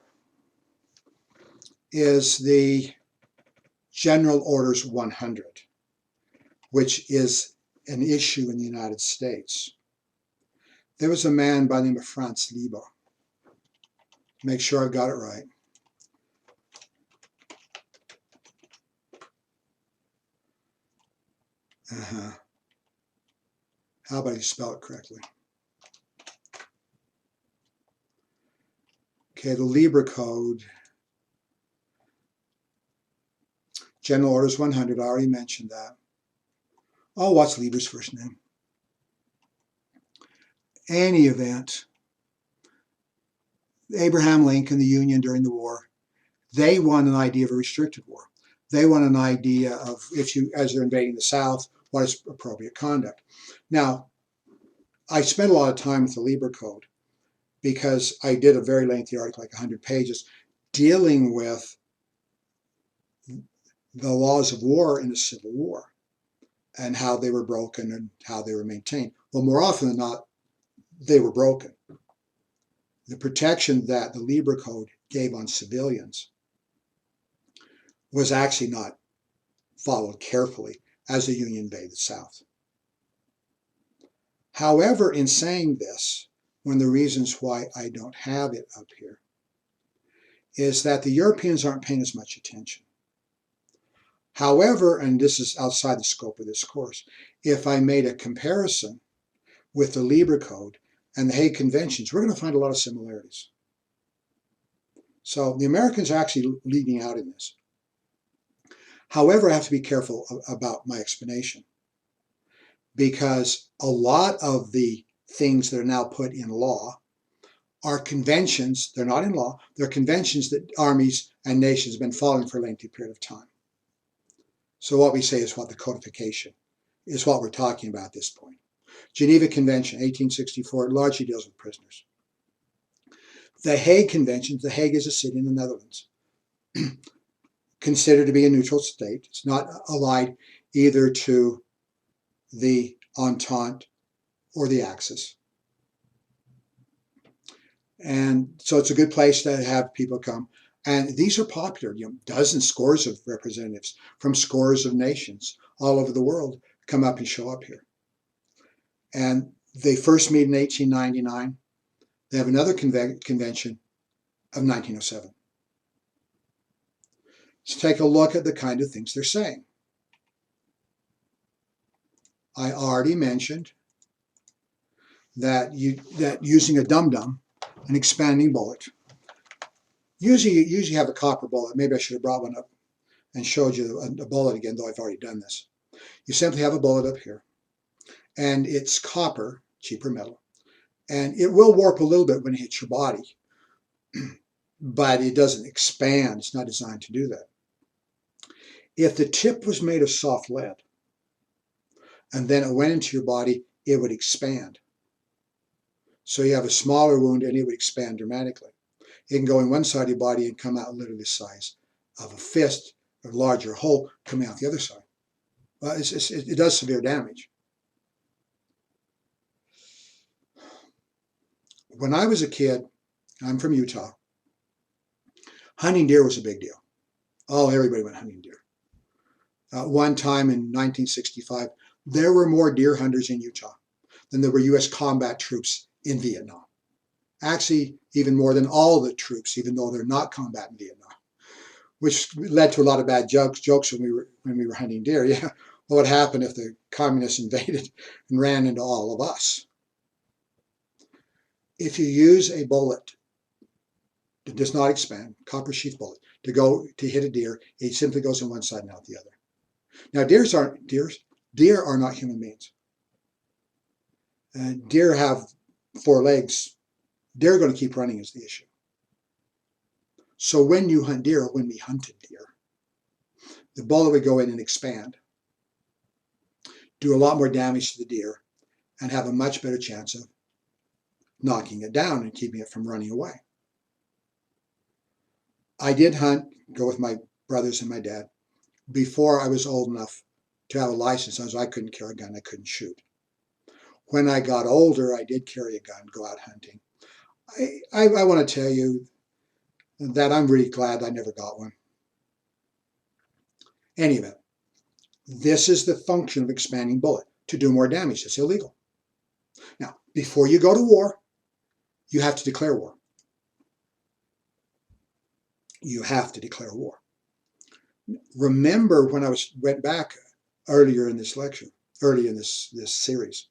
Speaker 1: is the General Orders 100, which is an issue in the United States. There was a man by the name of Franz Lieber. Make sure I got it right. How about you spell it correctly? Okay, the Lieber Code. General Orders 100, I already mentioned that. Oh, what's Lieber's first name? Any event, Abraham Lincoln, the Union during the war, they want an idea of a restricted war. They want an idea of, as they're invading the South, what is appropriate conduct. Now, I spent a lot of time with the Lieber Code because I did a very lengthy article, like 100 pages, dealing with the laws of war in the Civil War and how they were broken and how they were maintained. Well, more often than not, they were broken. The protection that the Lieber Code gave on civilians was actually not followed carefully as the Union invaded the South. However, in saying this, one of the reasons why I don't have it up here is that the Europeans aren't paying as much attention. However, and this is outside the scope of this course, if I made a comparison with the Lieber Code and the Hague Conventions, we're going to find a lot of similarities. So the Americans are actually leading out in this. However, I have to be careful about my explanation because a lot of the things that are now put in law are conventions. They're not in law. They're conventions that armies and nations have been following for a lengthy period of time. So what we say is what the codification is what we're talking about at this point. Geneva Convention, 1864, largely deals with prisoners. The Hague Convention, The Hague is a city in the Netherlands, considered to be a neutral state. It's not allied either to the Entente or the Axis. And so it's a good place to have people come. And these are popular, dozens, scores of representatives from scores of nations all over the world come up and show up here. And they first meet in 1899. They have another convention of 1907. Let's take a look at the kind of things they're saying. I already mentioned that using a dum-dum, an expanding bullet, usually you have a copper bullet. Maybe I should have brought one up and showed you a bullet again, though I've already done this. You simply have a bullet up here, and it's copper, cheaper metal, and it will warp a little bit when it hits your body, but it doesn't expand. It's not designed to do that. If the tip was made of soft lead, and then it went into your body, it would expand. So you have a smaller wound, and it would expand dramatically. It can go in one side of your body and come out literally the size of a fist, or larger hole coming out the other side. Well, it does severe damage. When I was a kid, I'm from Utah, hunting deer was a big deal. Oh, everybody went hunting deer. One time in 1965, there were more deer hunters in Utah than there were U.S. combat troops in Vietnam. Actually, even more than all the troops, even though they're not combat in Vietnam, which led to a lot of bad jokes when we were hunting deer. Yeah, what would happen if the communists invaded and ran into all of us? If you use a bullet that does not expand, copper sheath bullet, to hit a deer, it simply goes on one side and out the other. Now, deer are not human beings. Deer have 4 legs. They're going to keep running is the issue. So when you hunt deer, or when we hunted deer, the bullet would go in and expand, do a lot more damage to the deer, and have a much better chance of knocking it down and keeping it from running away. I did hunt, go with my brothers and my dad, before I was old enough to have a license. I couldn't carry a gun, I couldn't shoot. When I got older, I did carry a gun, go out hunting. I want to tell you that I'm really glad I never got one. Any event, this is the function of expanding bullet, to do more damage. It's illegal. Now, before you go to war, you have to declare war. You have to declare war. Remember when I went back earlier in this lecture, early in this series,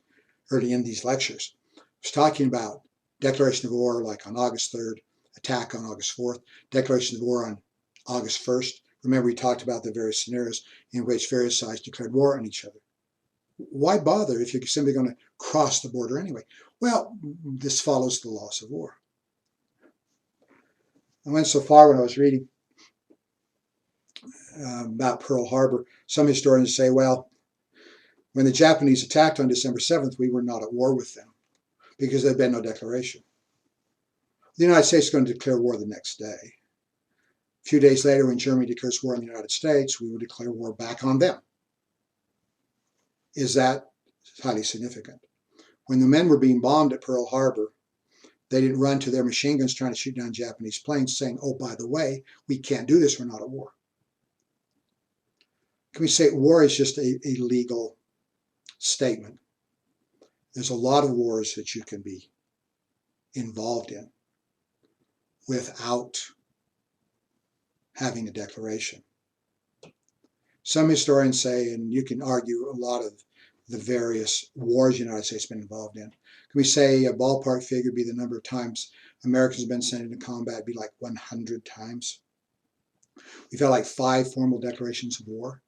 Speaker 1: early in these lectures, I was talking about declaration of war like on August 3rd, attack on August 4th, declaration of war on August 1st. Remember we talked about the various scenarios in which various sides declared war on each other. Why bother if you're simply going to cross the border anyway? Well, this follows the laws of war. I went so far when I was reading about Pearl Harbor. Some historians say, well, when the Japanese attacked on December 7th, we were not at war with them because there had been no declaration. The United States is going to declare war the next day. A few days later, when Germany declares war on the United States, we will declare war back on them. Is that highly significant? When the men were being bombed at Pearl Harbor, they didn't run to their machine guns trying to shoot down Japanese planes saying, oh, by the way, we can't do this, we're not at war. Can we say war is just a legal statement? There's a lot of wars that you can be involved in without having a declaration. Some historians say, and you can argue a lot of the various wars the United States has been involved in. Can we say a ballpark figure be the number of times Americans have been sent into combat be like 100 times? We've had like 5 formal declarations of war.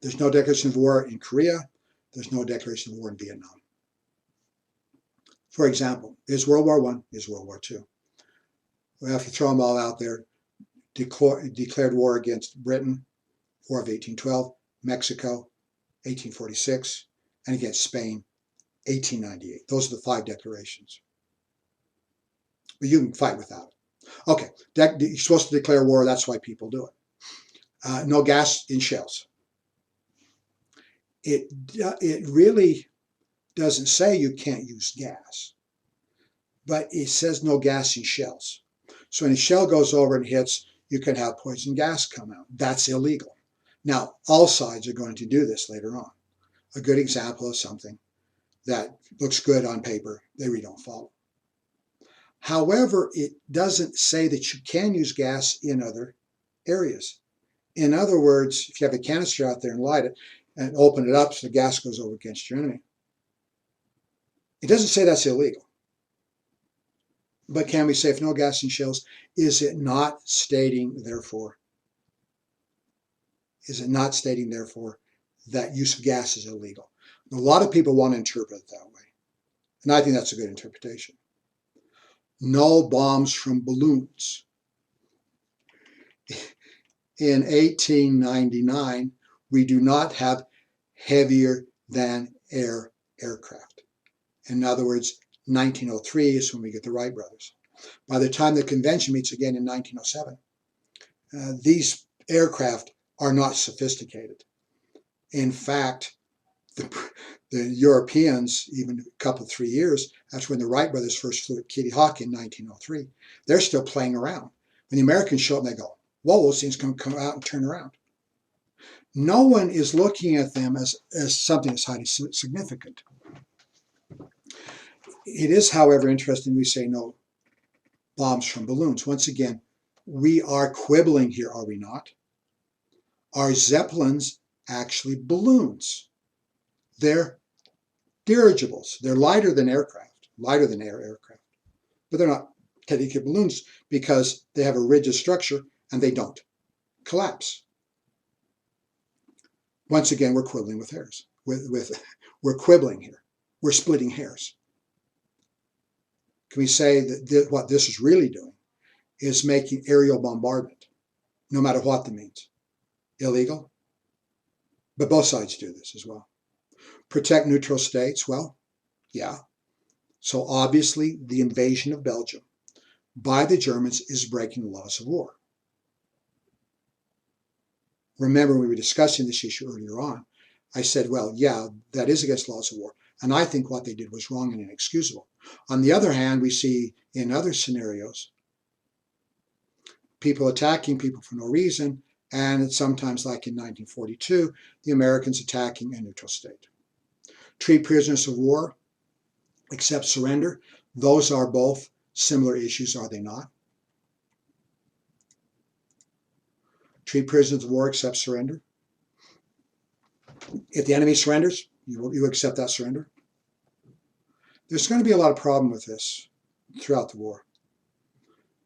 Speaker 1: There's no declaration of war in Korea. There's no declaration of war in Vietnam. For example, is World War I, is World War II? Well, if you throw them all out there, declared war against Britain, War of 1812, Mexico, 1846, and against Spain, 1898. Those are the 5 declarations. But you can fight without it. Okay, you're supposed to declare war, that's why people do it. No gas in shells. It really doesn't say you can't use gas, but it says no gas in shells. So when a shell goes over and hits, you can have poison gas come out. That's illegal. Now, all sides are going to do this later on. A good example of something that looks good on paper, they really don't follow. However, it doesn't say that you can use gas in other areas. In other words, if you have a canister out there and light it and open it up so the gas goes over against your enemy, it doesn't say that's illegal. But can we say if no gas in shells, is it not stating, therefore, that use of gas is illegal? A lot of people want to interpret it that way, and I think that's a good interpretation. No bombs from balloons. In 1899, we do not have heavier than air aircraft. In other words, 1903 is when we get the Wright brothers. By the time the convention meets again in 1907, these aircraft are not sophisticated. In fact, the Europeans, even a couple, 3 years, that's when the Wright brothers first flew at Kitty Hawk in 1903. They're still playing around. When the Americans show up, they go, whoa, those things can come out and turn around. No one is looking at them as something that's highly significant. It is, however, interesting we say no bombs from balloons. Once again, we are quibbling here, are we not? Are Zeppelins actually balloons? They're dirigibles. They're lighter than aircraft, lighter than aircraft. But they're not technically balloons because they have a rigid structure and they don't collapse. Once again, we're quibbling with hairs. We're quibbling here. We're splitting hairs. Can we say that what this is really doing is making aerial bombardment, no matter what that means, illegal? But both sides do this as well. Protect neutral states? Well, yeah. So obviously the invasion of Belgium by the Germans is breaking the laws of war. Remember, we were discussing this issue earlier on. I said, well, yeah, that is against laws of war. And I think what they did was wrong and inexcusable. On the other hand, we see in other scenarios, people attacking people for no reason, and it's sometimes like in 1942, the Americans attacking a neutral state. Treat prisoners of war, accept surrender. Those are both similar issues, are they not? Treat prisoners of war, accept surrender. If the enemy surrenders, you accept that surrender. There's going to be a lot of problem with this throughout the war.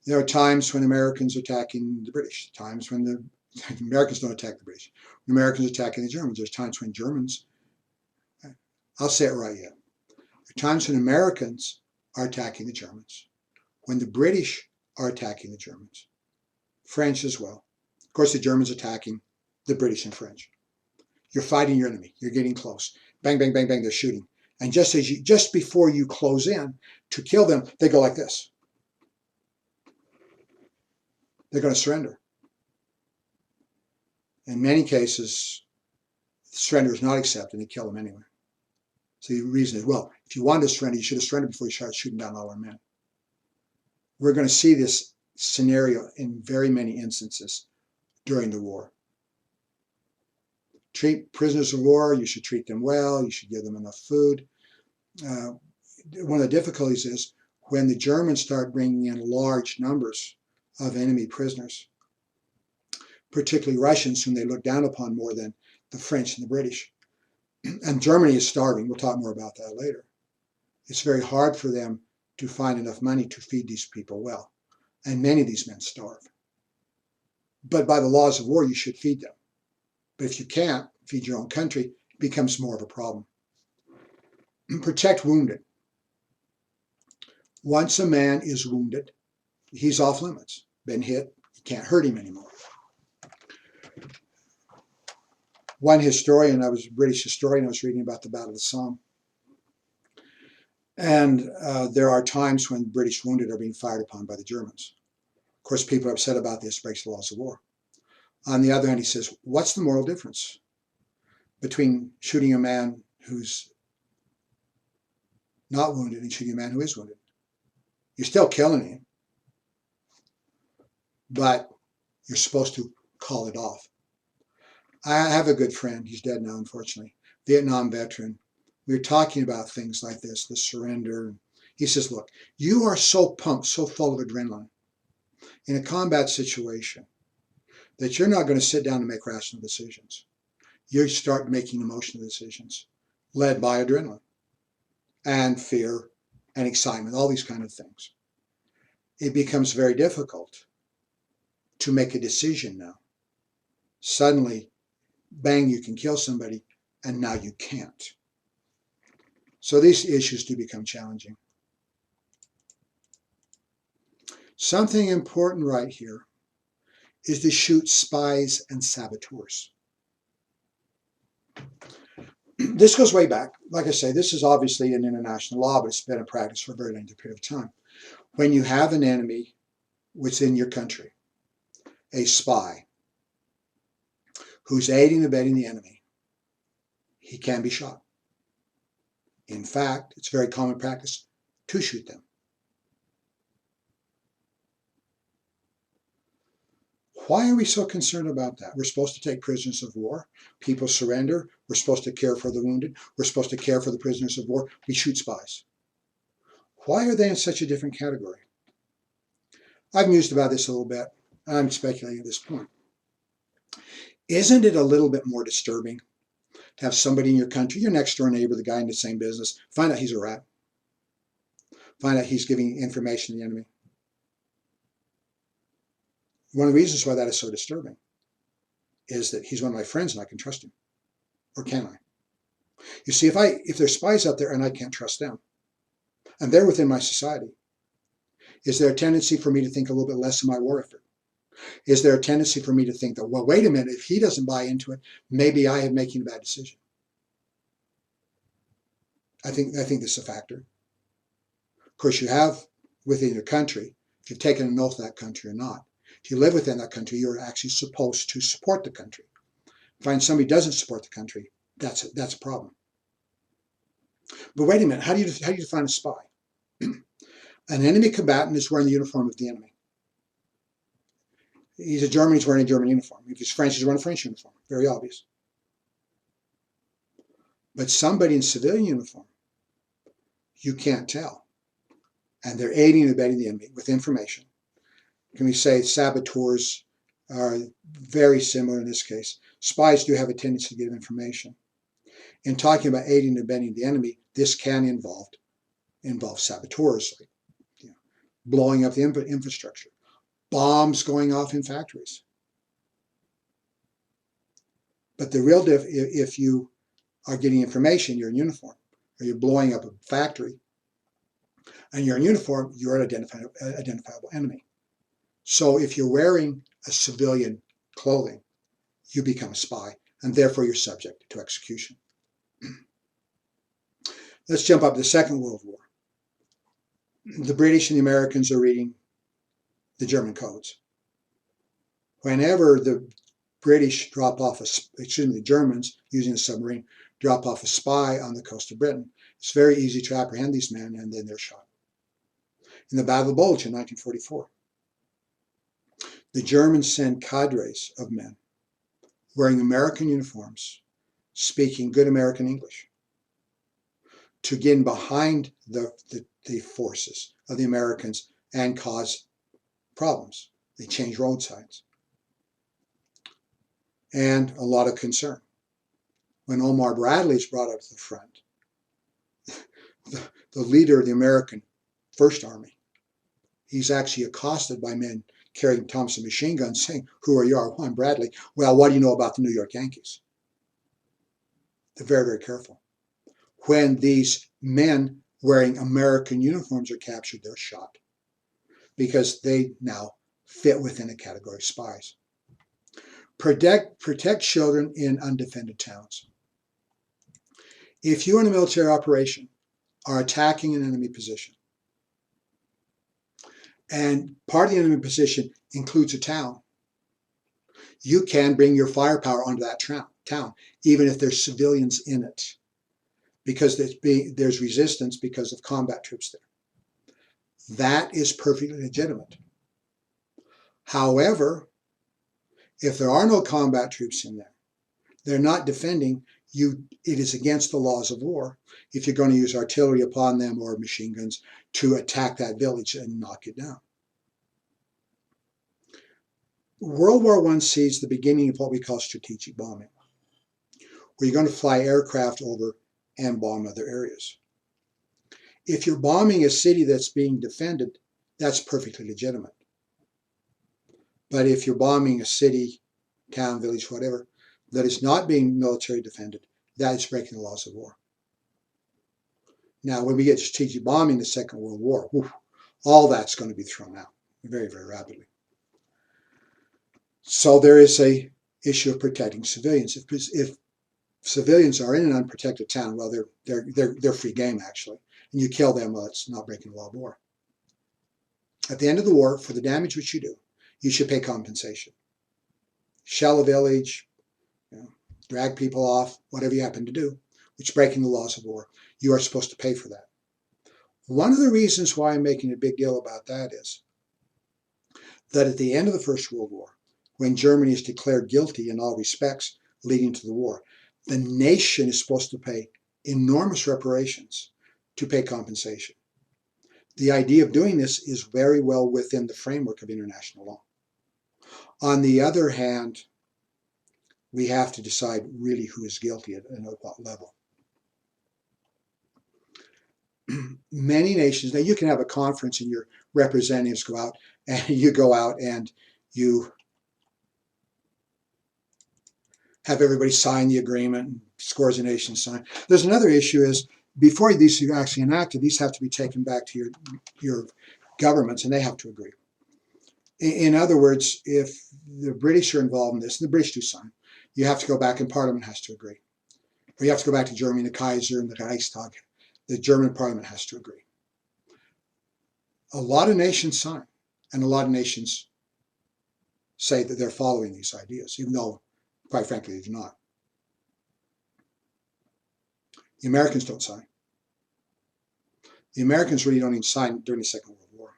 Speaker 1: There are times when Americans are attacking the British, times when the Americans don't attack the British, when Americans are attacking the Germans. There's times when Germans, I'll say it right yet. There are times when Americans are attacking the Germans, when the British are attacking the Germans, French as well. Of course, the Germans attacking the British and French. You're fighting your enemy. You're getting close. Bang, bang, bang, bang, they're shooting. And just before you close in to kill them, they go like this. They're going to surrender. In many cases, surrender is not accepted, and they kill them anyway. So the reason is, well, if you wanted to surrender, you should have surrendered before you started shooting down all our men. We're going to see this scenario in very many instances during the war. Treat prisoners of war, you should treat them well, you should give them enough food. One of the difficulties is when the Germans start bringing in large numbers of enemy prisoners, particularly Russians, whom they look down upon more than the French and the British. And Germany is starving. We'll talk more about that later. It's very hard for them to find enough money to feed these people well. And many of these men starve. But by the laws of war, you should feed them. But if you can't feed your own country, it becomes more of a problem. Protect wounded. Once a man is wounded, he's off limits. Been hit, you can't hurt him anymore. One historian, I was a British historian, I was reading about the Battle of the Somme. And there are times when British wounded are being fired upon by the Germans. Of course, people are upset about this, breaks the laws of war. On the other hand, he says, what's the moral difference between shooting a man who's not wounded and shooting a man who is wounded? You're still killing him, but you're supposed to call it off. I have a good friend, he's dead now, unfortunately, Vietnam veteran. We were talking about things like this, the surrender. He says, look, you are so pumped, so full of adrenaline in a combat situation that you're not going to sit down and make rational decisions. You start making emotional decisions led by adrenaline and fear and excitement, all these kind of things. It becomes very difficult to make a decision now. Suddenly, bang, you can kill somebody, and now you can't. So these issues do become challenging. Something important right here is to shoot spies and saboteurs. This goes way back. Like I say, this is obviously an international law, but it's been in practice for a very lengthy period of time. When you have an enemy within your country, a spy who's aiding and abetting the enemy, he can be shot. In fact, it's very common practice to shoot them. Why are we so concerned about that? We're supposed to take prisoners of war. People surrender. We're supposed to care for the wounded. We're supposed to care for the prisoners of war. We shoot spies. Why are they in such a different category? I've mused about this a little bit. I'm speculating at this point. Isn't it a little bit more disturbing to have somebody in your country, your next door neighbor, the guy in the same business, find out he's a rat? Find out he's giving information to the enemy? One of the reasons why that is so disturbing is that he's one of my friends and I can trust him. Or can I? You see, if there's spies out there and I can't trust them, and they're within my society, is there a tendency for me to think a little bit less of my war effort? Is there a tendency for me to think that, well, wait a minute, if he doesn't buy into it, maybe I am making a bad decision? I think this is a factor. Of course, you have within your country, if you've taken an oath of that country or not, if you live within that country, you're actually supposed to support the country. Find somebody who doesn't support the country, that's a problem. But wait a minute, how do you define a spy? An enemy combatant is wearing the uniform of the enemy. He's a German, he's wearing a German uniform. If he's French, he's wearing a French uniform. Very obvious. But somebody in civilian uniform, you can't tell. And they're aiding and abetting the enemy with information. Can we say saboteurs are very similar in this case? Spies do have a tendency to give information. In talking about aiding and abetting the enemy, this can involve saboteurs, like blowing up the infrastructure, bombs going off in factories. But the real if you are getting information, you're in uniform, or you're blowing up a factory, and you're in uniform, you're an identifiable enemy. So if you're wearing a civilian clothing, you become a spy, and therefore you're subject to execution. Let's jump up to the Second World War. The British and the Americans are reading the German codes. Whenever the British drop off the Germans using a submarine drop off a spy on the coast of Britain, it's very easy to apprehend these men, and then they're shot. In the Battle of Bulge in 1944, the Germans send cadres of men wearing American uniforms, speaking good American English, to get in behind the forces of the Americans and cause problems. They change road signs. And a lot of concern. When Omar Bradley is brought up to the front, the leader of the American First Army, he's actually accosted by men carrying Thompson machine guns saying, "Who are you?" "Oh, I'm Bradley." "Well, what do you know about the New York Yankees?" They're very, very careful. When these men wearing American uniforms are captured, they're shot because they now fit within a category of spies. Protect children in undefended towns. If you in a military operation are attacking an enemy position, and part of the enemy position includes a town, you can bring your firepower onto that town, even if there's civilians in it, because there's resistance because of combat troops there. That is perfectly legitimate. However, if there are no combat troops in there, they're not defending you. It is against the laws of war if you're going to use artillery upon them or machine guns to attack that village and knock it down. World War I sees the beginning of what we call strategic bombing, where you're going to fly aircraft over and bomb other areas. If you're bombing a city that's being defended, that's perfectly legitimate. But if you're bombing a city, town, village, whatever, that is not being military defended, that is breaking the laws of war. Now, when we get to strategic bombing, the Second World War, all that's going to be thrown out very, very rapidly. So there is a issue of protecting civilians. If civilians are in an unprotected town, well, they're free game actually, and you kill them, well, it's not breaking the law of war. At the end of the war, for the damage which you do, you should pay compensation. Shell a village, drag people off, whatever you happen to do. which is breaking the laws of war, you are supposed to pay for that. One of the reasons why I'm making a big deal about that is that at the end of the First World War, when Germany is declared guilty in all respects leading to the war, the nation is supposed to pay enormous reparations to pay compensation. The idea of doing this is very well within the framework of international law. On the other hand, we have to decide really who is guilty and at what level. Many nations, now you can have a conference and your representatives go out and you have everybody sign the agreement, and scores of nations sign. There's another issue is before these are actually enacted, these have to be taken back to your governments and they have to agree. In other words, if the British are involved in this, and the British do sign, you have to go back and Parliament has to agree. Or you have to go back to Germany, the Kaiser and the Reichstag. The German Parliament has to agree. A lot of nations sign, and a lot of nations say that they're following these ideas, even though, quite frankly, they do not. The Americans don't sign. The Americans really don't even sign during the Second World War.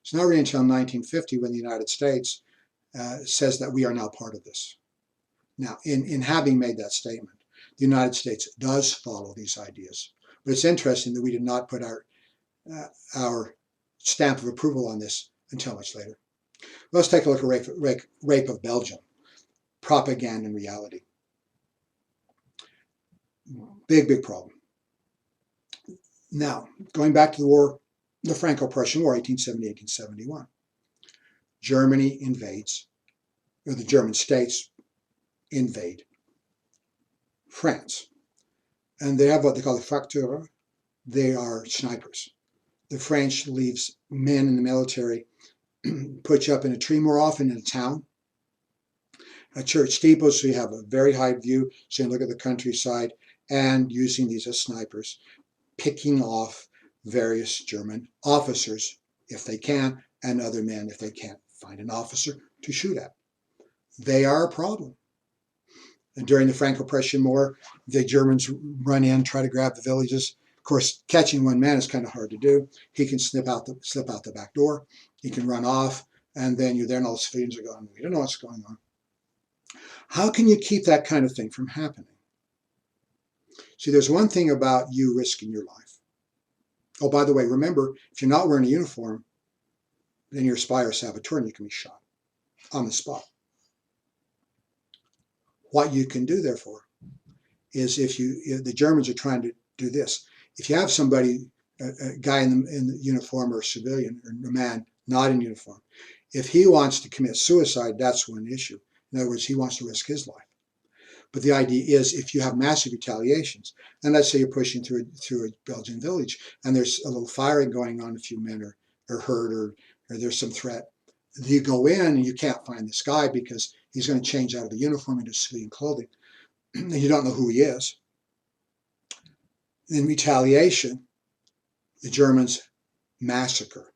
Speaker 1: It's not really until 1950 when the United States says that we are now part of this. Now, in having made that statement, the United States does follow these ideas. But it's interesting that we did not put our stamp of approval on this until much later. Let's take a look at rape of Belgium, propaganda and reality. Big, big problem. Now, going back to the war, the Franco-Prussian War, 1870-1871. Germany invades, or the German states invade France. And they have what they call the Facteur. They are snipers. The French leaves men in the military put you up in a tree more often in a town. A church steeple, so you have a very high view, so you can look at the countryside, and using these as snipers, picking off various German officers, if they can, and other men if they can't find an officer to shoot at. They are a problem. And during the Franco-Prussian War, the Germans run in, try to grab the villages. Of course, catching one man is kind of hard to do. He can slip out the back door. He can run off, and then you're there, and all the civilians are going, we don't know what's going on. How can you keep that kind of thing from happening? See, there's one thing about you risking your life. Oh, by the way, remember, if you're not wearing a uniform, then you're a spy or saboteur, and you can be shot on the spot. What you can do, therefore, is if the Germans are trying to do this, if you have somebody, a guy in the uniform or a civilian or a man not in uniform, if he wants to commit suicide, that's one issue. In other words, he wants to risk his life. But the idea is if you have massive retaliations, and let's say you're pushing through a Belgian village and there's a little firing going on, a few men are hurt or there's some threat, you go in and you can't find this guy because he's going to change out of the uniform into civilian clothing. And you don't know who he is. In retaliation, the Germans massacre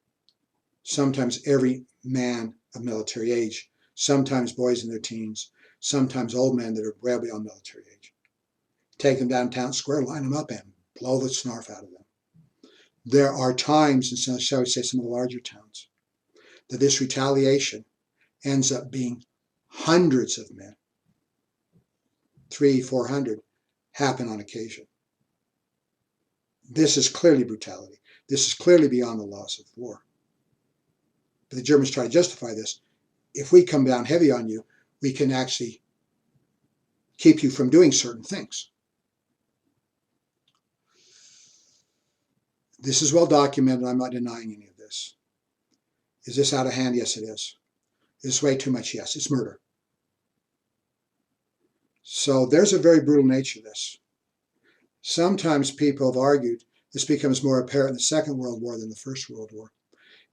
Speaker 1: sometimes every man of military age, sometimes boys in their teens, sometimes old men that are well beyond military age. Take them downtown square, line them up, and blow the snarf out of them. There are times, in some, shall we say, some of the larger towns, that this retaliation ends up being hundreds of men, 300-400, happen on occasion. This is clearly brutality. This is clearly beyond the laws of war. But the Germans try to justify this. If we come down heavy on you, we can actually keep you from doing certain things. This is well documented. I'm not denying any of this. Is this out of hand? Yes, it is. Is this way too much? Yes, it's murder. So there's a very brutal nature to this. Sometimes people have argued, this becomes more apparent in the Second World War than the First World War,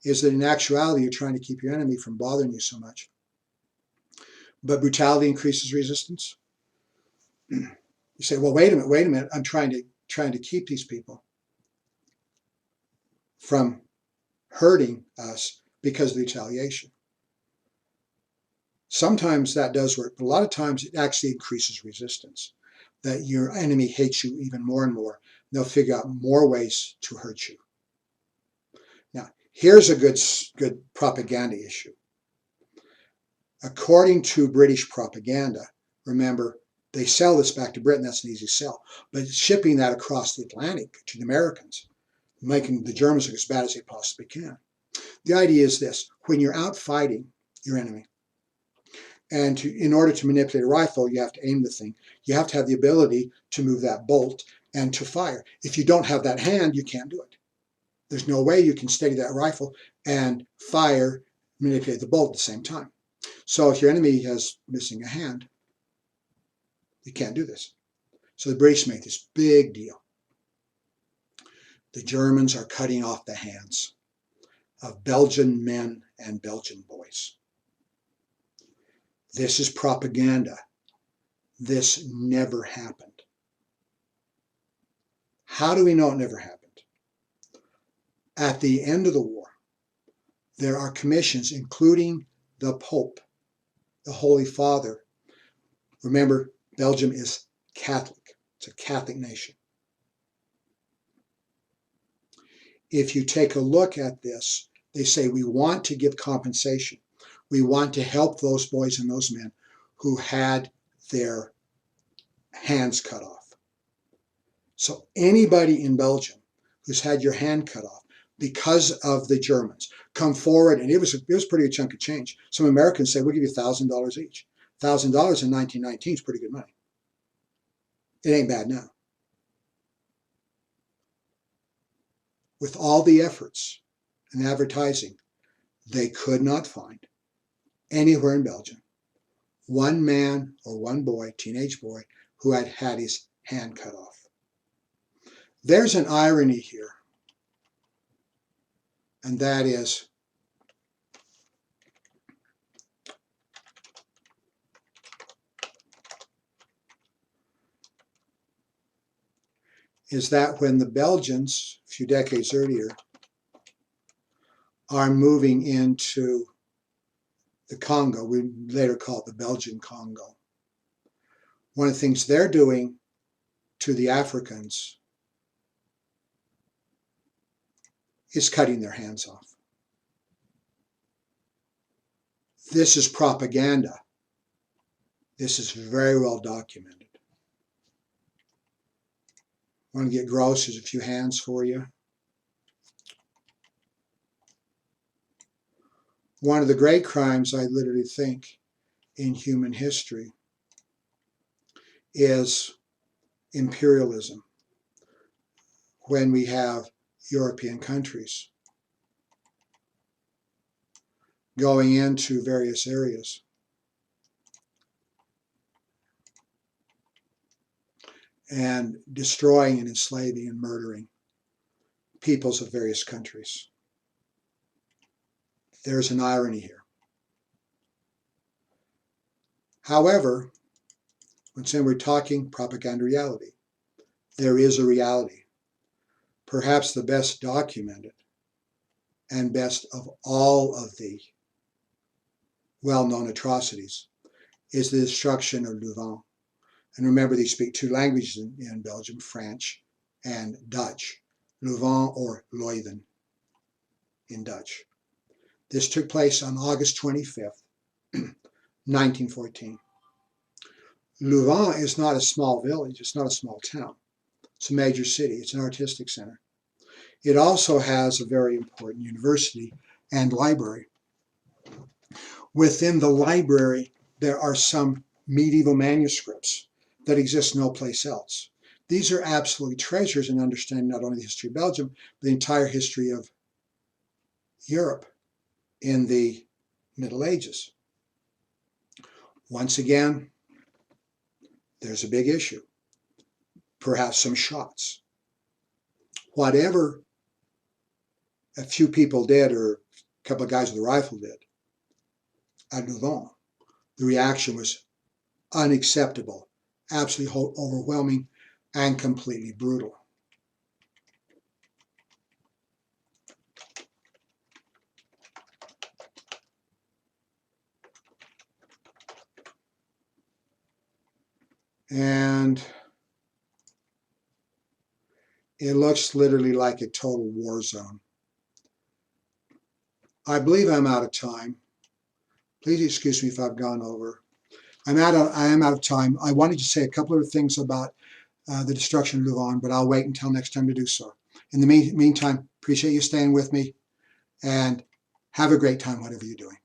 Speaker 1: is that in actuality you're trying to keep your enemy from bothering you so much. But brutality increases resistance. You say, well, wait a minute, I'm trying to keep these people from hurting us because of the retaliation. Sometimes that does work, but a lot of times it actually increases resistance. that your enemy hates you even more and more. They'll figure out more ways to hurt you. Now, here's a good propaganda issue. According to British propaganda, remember, they sell this back to Britain, that's an easy sell. But shipping that across the Atlantic to the Americans, making the Germans look as bad as they possibly can. The idea is this: when you're out fighting your enemy, and in order to manipulate a rifle, you have to aim the thing. You have to have the ability to move that bolt and to fire. If you don't have that hand, you can't do it. There's no way you can steady that rifle and fire, manipulate the bolt at the same time. So if your enemy has missing a hand, you can't do this. So the British make this big deal. The Germans are cutting off the hands of Belgian men and Belgian boys. This is propaganda. This never happened. How do we know it never happened? At the end of the war, there are commissions, including the Pope, the Holy Father. Remember, Belgium is Catholic. It's a Catholic nation. If you take a look at this, they say we want to give compensation. We want to help those boys and those men who had their hands cut off. So anybody in Belgium who's had your hand cut off because of the Germans, come forward, and it was a pretty good chunk of change. Some Americans say, we'll give you $1,000 each. $1,000 in 1919 is pretty good money. It ain't bad now. With all the efforts and advertising, they could not find anywhere in Belgium one man or one boy, teenage boy, who had had his hand cut off. There's an irony here, and that is that when the Belgians, a few decades earlier, are moving into the Congo, we later call it the Belgian Congo, one of the things they're doing to the Africans is cutting their hands off. This is propaganda. This is very well documented. Want to get gross? There's a few hands for you. One of the great crimes, I literally think, in human history is imperialism. When we have European countries going into various areas and destroying and enslaving and murdering peoples of various countries. There's an irony here. However, when we're talking propaganda reality, there is a reality. Perhaps the best documented and best of all of the well-known atrocities is the destruction of Louvain. And remember, they speak two languages in Belgium, French and Dutch. Louvain or Leuven in Dutch. This took place on August 25th, 1914. Louvain is not a small village. It's not a small town. It's a major city. It's an artistic center. It also has a very important university and library. Within the library, there are some medieval manuscripts that exist no place else. These are absolutely treasures in understanding not only the history of Belgium, but the entire history of Europe in the Middle Ages. Once again, there's a big issue. Perhaps some shots. Whatever a few people did, or a couple of guys with a rifle did at Louvain, the reaction was unacceptable, absolutely overwhelming, and completely brutal. And It looks literally like a total war zone. I believe I'm out of time. Please excuse me if I've gone over. I am out of time. I wanted to say a couple of things about the destruction of Louvain, but I'll wait until next time to do so. In the meantime, appreciate you staying with me, and have a great time, whatever you're doing.